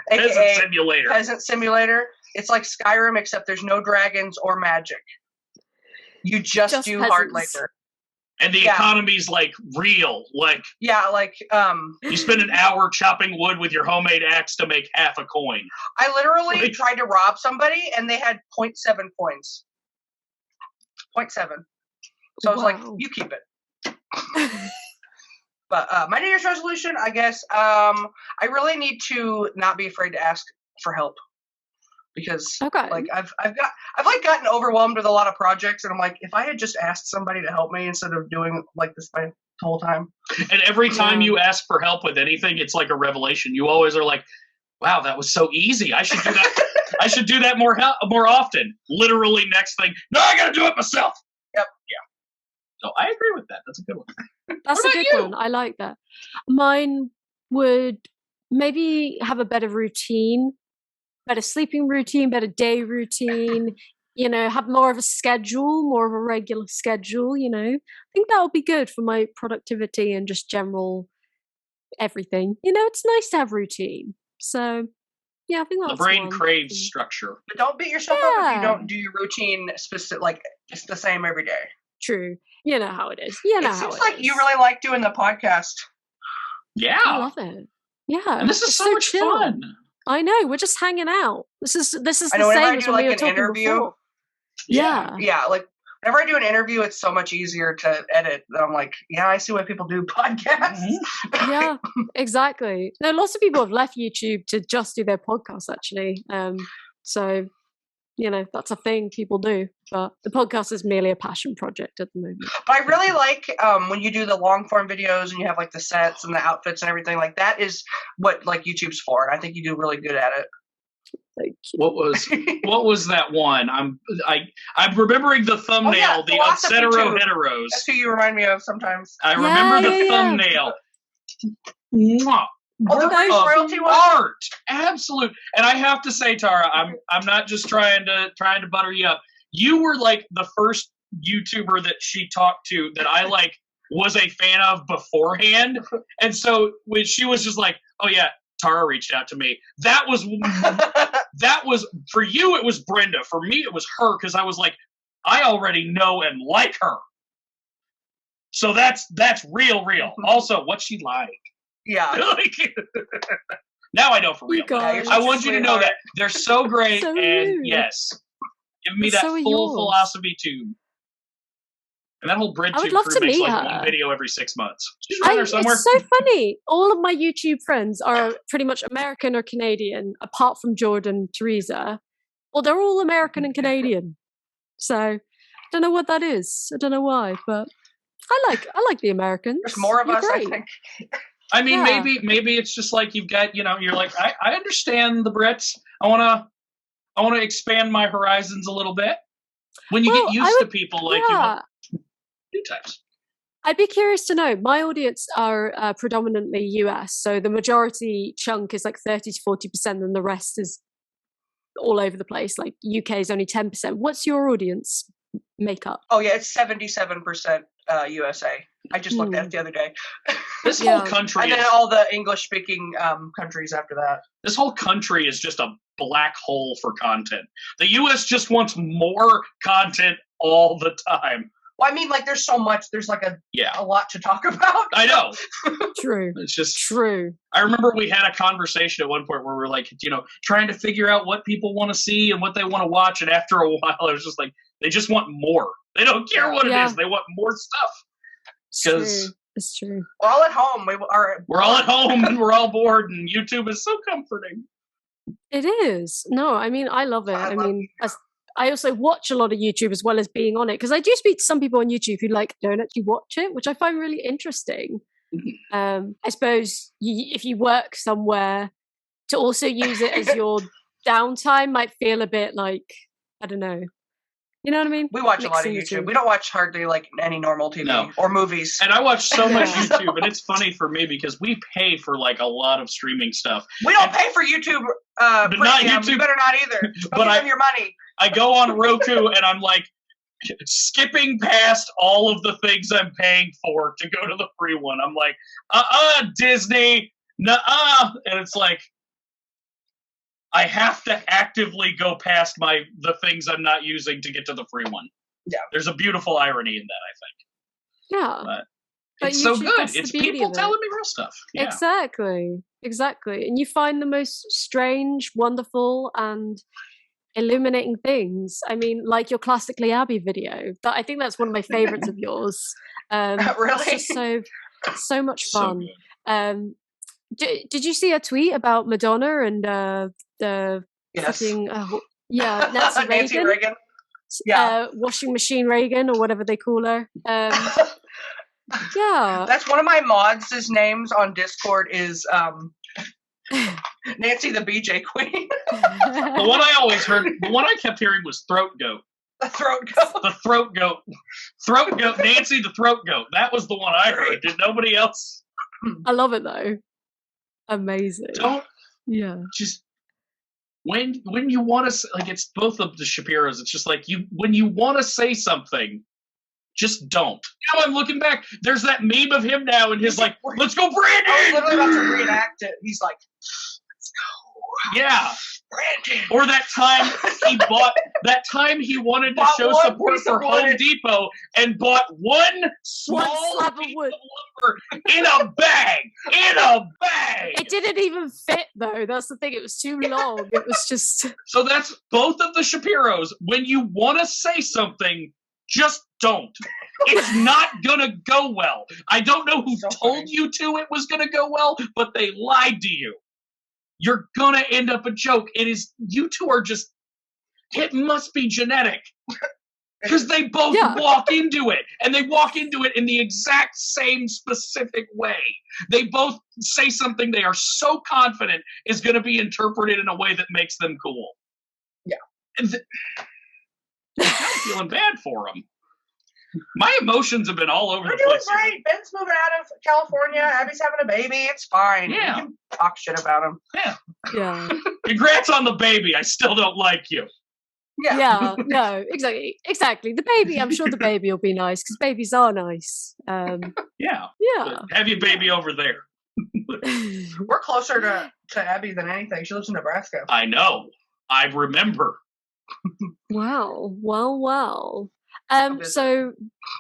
Peasant Simulator. It's like Skyrim, except there's no dragons or magic. You just do hard labor. And the economy's like real. Like you spend an hour chopping wood with your homemade axe to make half a coin. I literally tried to rob somebody and they had 0.7 coins. 0.7. So I was like, you keep it. But my New Year's resolution, I guess, I really need to not be afraid to ask for help. Because like I've gotten overwhelmed with a lot of projects, and I'm like, if I had just asked somebody to help me instead of doing like this my whole time. And every time you ask for help with anything, it's like a revelation. You always are like, wow, that was so easy. I should do that. I should do that more often. Literally, next thing, no, I got to do it myself. Yep. Yeah. So I agree with that. That's a good one. That's a good one. I like that. Mine would maybe have a better routine. Better sleeping routine, better day routine, have more of a schedule, more of a regular schedule, I think that would be good for my productivity and just general everything. It's nice to have routine. So, yeah, I think that's the brain craves structure. But don't beat yourself up if you don't do your routine specific, like it's the same every day. True. You know how it is. It seems like you really like doing the podcast. Yeah. I love it. Yeah. And this is so much fun. I know, we're just hanging out. This is the same as when we were talking before. Yeah, like whenever I do an interview, it's so much easier to edit. I'm like, yeah, I see why people do podcasts. Yeah, exactly. No, lots of people have left YouTube to just do their podcasts, actually. So, that's a thing people do. But the podcast is merely a passion project at the moment. But I really like when you do the long form videos and you have like the sets and the outfits and everything. Like that is what like YouTube's for, and I think you do really good at it. Thank you. What was that one? I'm remembering the thumbnail, the Obsetero Heteros. That's who you remind me of sometimes. I remember the thumbnail. Mwah. The British royalty one? Art, absolute. And I have to say, Tara, I'm not just trying to butter you up. You were like the first YouTuber that she talked to that I like was a fan of beforehand, and so when she was just like, "Oh yeah, Tara reached out to me," that was for you. It was Brenda. For me, it was her because I was like, I already know and like her. So that's real. Also, what's she like? Yeah. Now I know for real. Gosh. I want you to know that they're so great, So and rude. yes, give me It's that so full yours. philosophy tube. And that whole bread I would tube love crew to makes meet like her. one video every 6 months. She's around there somewhere. It's so funny. All of my YouTube friends are pretty much American or Canadian, apart from Jordan, Teresa. Well, they're all American and Canadian. So I don't know what that is. I don't know why, but I like the Americans. There's more of You're us, great. I think. I mean, Yeah. maybe it's just like you've got, you're like, I understand the Brits. I wanna expand my horizons a little bit. When you get used to people, like you want new types. I'd be curious to know. My audience are predominantly US, so the majority chunk is like 30 to 40%, and the rest is all over the place. Like UK is only 10%. What's your audience makeup? Oh yeah, it's 77% USA. I just looked at it the other day. This whole country and then all the English-speaking countries after that. This whole country is just a black hole for content. The US just wants more content all the time. Well, I mean, like, there's so much. There's like a lot to talk about. I know. True. It's just true. I remember we had a conversation at one point where we were like, trying to figure out what people want to see and what they want to watch. And after a while, it was just like, they just want more. They don't care what it is. They want more stuff. Because it's true. We're all at home. We're all at home and we're all bored, and YouTube is so comforting. It is. No, I mean, I love it. I also watch a lot of YouTube as well as being on it, because I do speak to some people on YouTube who don't actually watch it, which I find really interesting. I suppose if you work somewhere, to also use it as your downtime might feel a bit like, I don't know. You know what I mean? We watch a lot of YouTube. We don't watch hardly any normal TV or movies. And I watch so much YouTube, and it's funny for me because we pay for a lot of streaming stuff. We don't pay for YouTube. But not YouTube. You better not either. Don't give them your money. I go on Roku and I'm like skipping past all of the things I'm paying for to go to the free one. I'm like, Disney, nuh-uh. And it's like, I have to actively go past the things I'm not using to get to the free one. Yeah. There's a beautiful irony in that, I think. Yeah. But it's so good. It's people telling me real stuff. Yeah. Exactly. And you find the most strange, wonderful, and illuminating things. I mean, like your Classically Abby video. I think that's one of my favorites of yours. Really? It's just so much fun. So Did you see a tweet about Madonna and the fucking Nancy Reagan? Yeah, washing machine Reagan or whatever they call her. Yeah, that's one of my mods' names on Discord is Nancy the BJ Queen. The one I always heard, the one I kept hearing was Throat Goat. The Throat Goat. The Throat Goat. Throat Goat. Nancy the Throat Goat. That was the one I heard. Did nobody else? I love it though. Amazing. Just when you want to, like, it's both of the Shapiros. It's just like when you want to say something, just don't. Now I'm looking back. There's that meme of him now, and his like, "Let's go, Brandon!" I was literally about to reenact it. He's like, "Let's go." Yeah. Brandon. Or that time he wanted to show support for Home Depot and bought one small slab of wood of lumber in a bag. It didn't even fit though. That's the thing. It was too long. It was just. So that's both of the Shapiros. When you want to say something, just don't. It's not gonna go well. I don't know who told you it was gonna go well, but they lied to you. You're gonna end up a joke. You two are just, it must be genetic. Because they both walk into it, and they walk into it in the exact same specific way. They both say something they are so confident is going to be interpreted in a way that makes them cool. Yeah. And I'm feeling bad for them. My emotions have been all over the place. We're doing great. Ben's moving out of California. Abby's having a baby. It's fine. Yeah. We can talk shit about him. Yeah. Congrats on the baby. I still don't like you. Yeah. No, exactly. The baby, I'm sure the baby will be nice because babies are nice. Yeah. But have your baby over there. We're closer to Abby than anything. She lives in Nebraska. I know. I remember. Wow. Well. So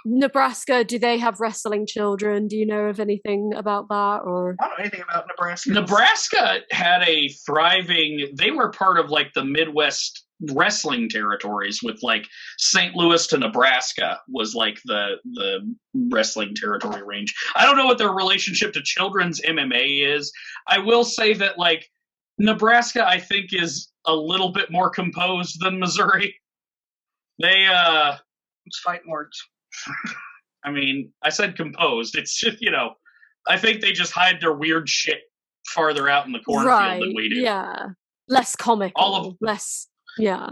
Nebraska, do they have wrestling children? Do you know of anything about that? Or I don't know anything about Nebraska. Nebraska had a thriving, they were part of like the Midwest wrestling territories with like St. Louis to Nebraska was like the wrestling territory range. I don't know what their relationship to children's MMA is. I will say that like Nebraska, I think, is a little bit more composed than Missouri. They, It's fighting words. I mean, I said composed. It's just, I think they just hide their weird shit farther out in the cornfield than we do. Yeah. Less comical. Less. Yeah.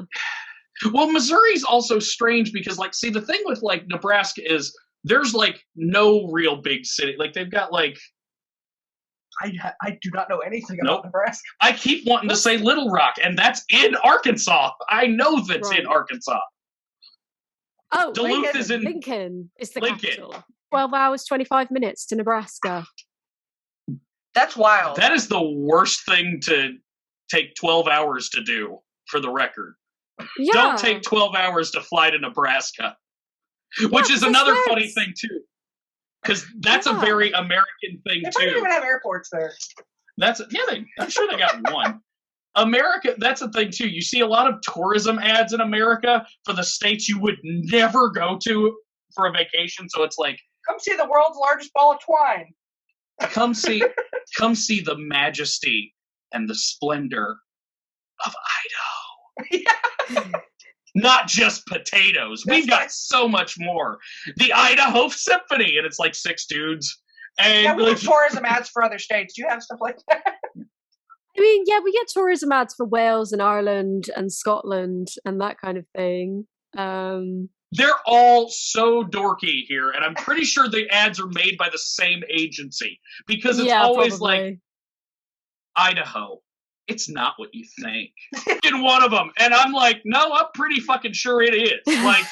Well, Missouri's also strange because, like, see, the thing with, like, Nebraska is there's, like, no real big city. Like, they've got, like... I do not know anything about Nebraska. I keep wanting to say Little Rock, and that's in Arkansas. I know that's in Arkansas. Oh, Duluth is in Lincoln is the capital. 12 hours, 25 minutes to Nebraska. That's wild. That is the worst thing to take 12 hours to do, for the record. Yeah. Don't take 12 hours to fly to Nebraska. Which is another funny thing, too. Because that's a very American thing, they too. They don't even have airports there. I'm sure they got one. America, that's the thing, too. You see a lot of tourism ads in America for the states you would never go to for a vacation. So it's like, come see the world's largest ball of twine. Come see the majesty and the splendor of Idaho. Yeah. Not just potatoes. We've got so much more. The Idaho Symphony, and it's like 6 dudes. And we get tourism ads for other states. Do you have stuff like that? I mean, yeah, we get tourism ads for Wales and Ireland and Scotland and that kind of thing. They're all so dorky here, and I'm pretty sure the ads are made by the same agency because it's always probably. like, Idaho, it's not what you think. In one of them, and I'm like, no, I'm pretty fucking sure it is. Like,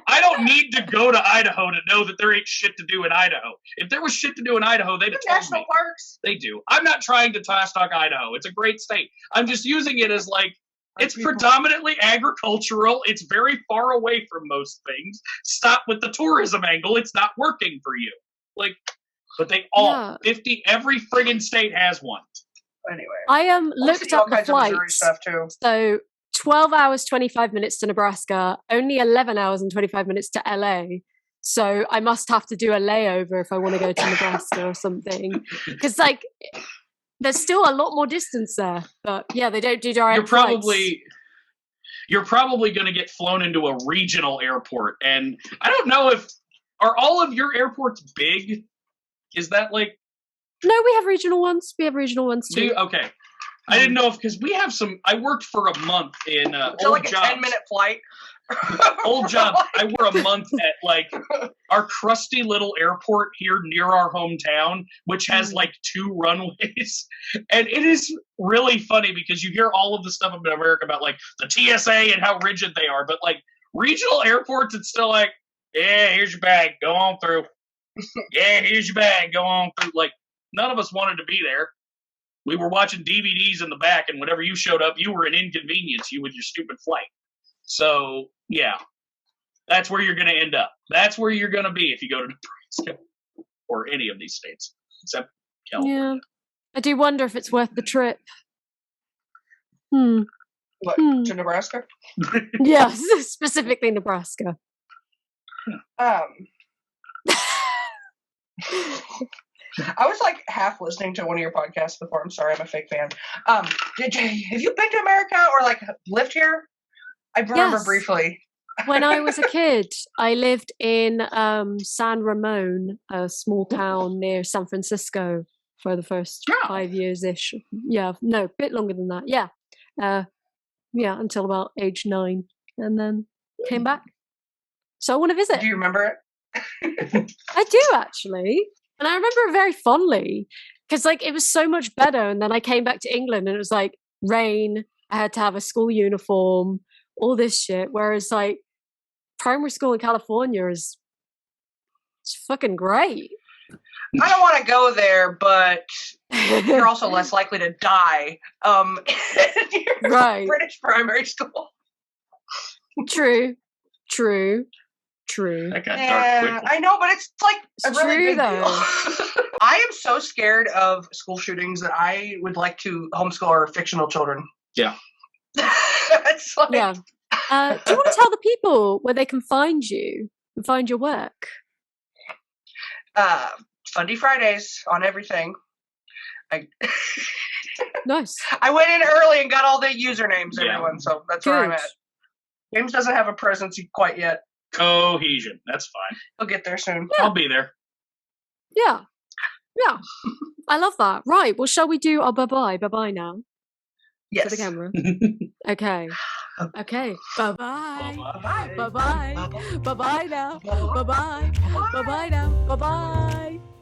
I don't need to go to Idaho to know that there ain't shit to do in Idaho. If there was shit to do in Idaho, they'd have told national me. Parks. They do. I'm not trying to trash talk Idaho. It's a great state. I'm just using it as like It's predominantly agricultural. It's very far away from most things. Stop with the tourism angle. It's not working for you. Like, but they all, 50, every friggin' state has one. Anyway. I looked up the flights. Stuff too. So 12 hours, 25 minutes to Nebraska, only 11 hours and 25 minutes to LA. So I must have to do a layover if I want to go to Nebraska or something. Because, like, there's still a lot more distance there. But, yeah, they don't do direct flights. You're probably going to get flown into a regional airport. And I don't know are all of your airports big? Is that, like... No, we have regional ones. We have regional ones, too. Okay. I didn't know because we have some... I worked for a month in so like a 10-minute flight? Old job. I were a month at like our crusty little airport here near our hometown, which has like 2 runways. And it is really funny because you hear all of the stuff about America about like the TSA and how rigid they are. But like regional airports, it's still like, yeah, here's your bag. Go on through. Yeah, here's your bag. Go on through. Like none of us wanted to be there. We were watching DVDs in the back, and whenever you showed up, you were an inconvenience, you with your stupid flight. So, yeah, that's where you're going to end up. That's where you're going to be if you go to Nebraska or any of these states, except California. Yeah, I do wonder if it's worth the trip. What, to Nebraska? Yes, specifically Nebraska. I was like half listening to one of your podcasts before. I'm sorry, I'm a fake fan. Have you been to America or like lived here? I remember briefly. When I was a kid, I lived in San Ramon, a small town near San Francisco, for the first 5 years-ish. Yeah, no, a bit longer than that. Yeah. Until about age 9. And then came back. So I want to visit. Do you remember it? I do, actually. And I remember it very fondly because, like, it was so much better. And then I came back to England and it was like rain. I had to have a school uniform, all this shit. Whereas, like, primary school in California it's fucking great. I don't want to go there, but you're also less likely to die. Right. British primary school. True. That got dark quickly. I know, but it's like a really big deal. I am so scared of school shootings that I would like to homeschool our fictional children. Yeah. It's like... Yeah. Do you want to tell the people where they can find you and find your work? Fundie Fridays on everything. Nice. I went in early and got all the usernames, everyone, so that's where I'm at. James doesn't have a presence quite yet. Cohesion. That's fine. He'll get there soon. Yeah. I'll be there. Yeah. I love that. Right. Well, shall we do our bye-bye? Bye-bye now. Yes. To the camera. Okay. Bye-bye. Bye-bye. Bye-bye. Bye-bye now. Bye-bye. Bye-bye now. Bye-bye.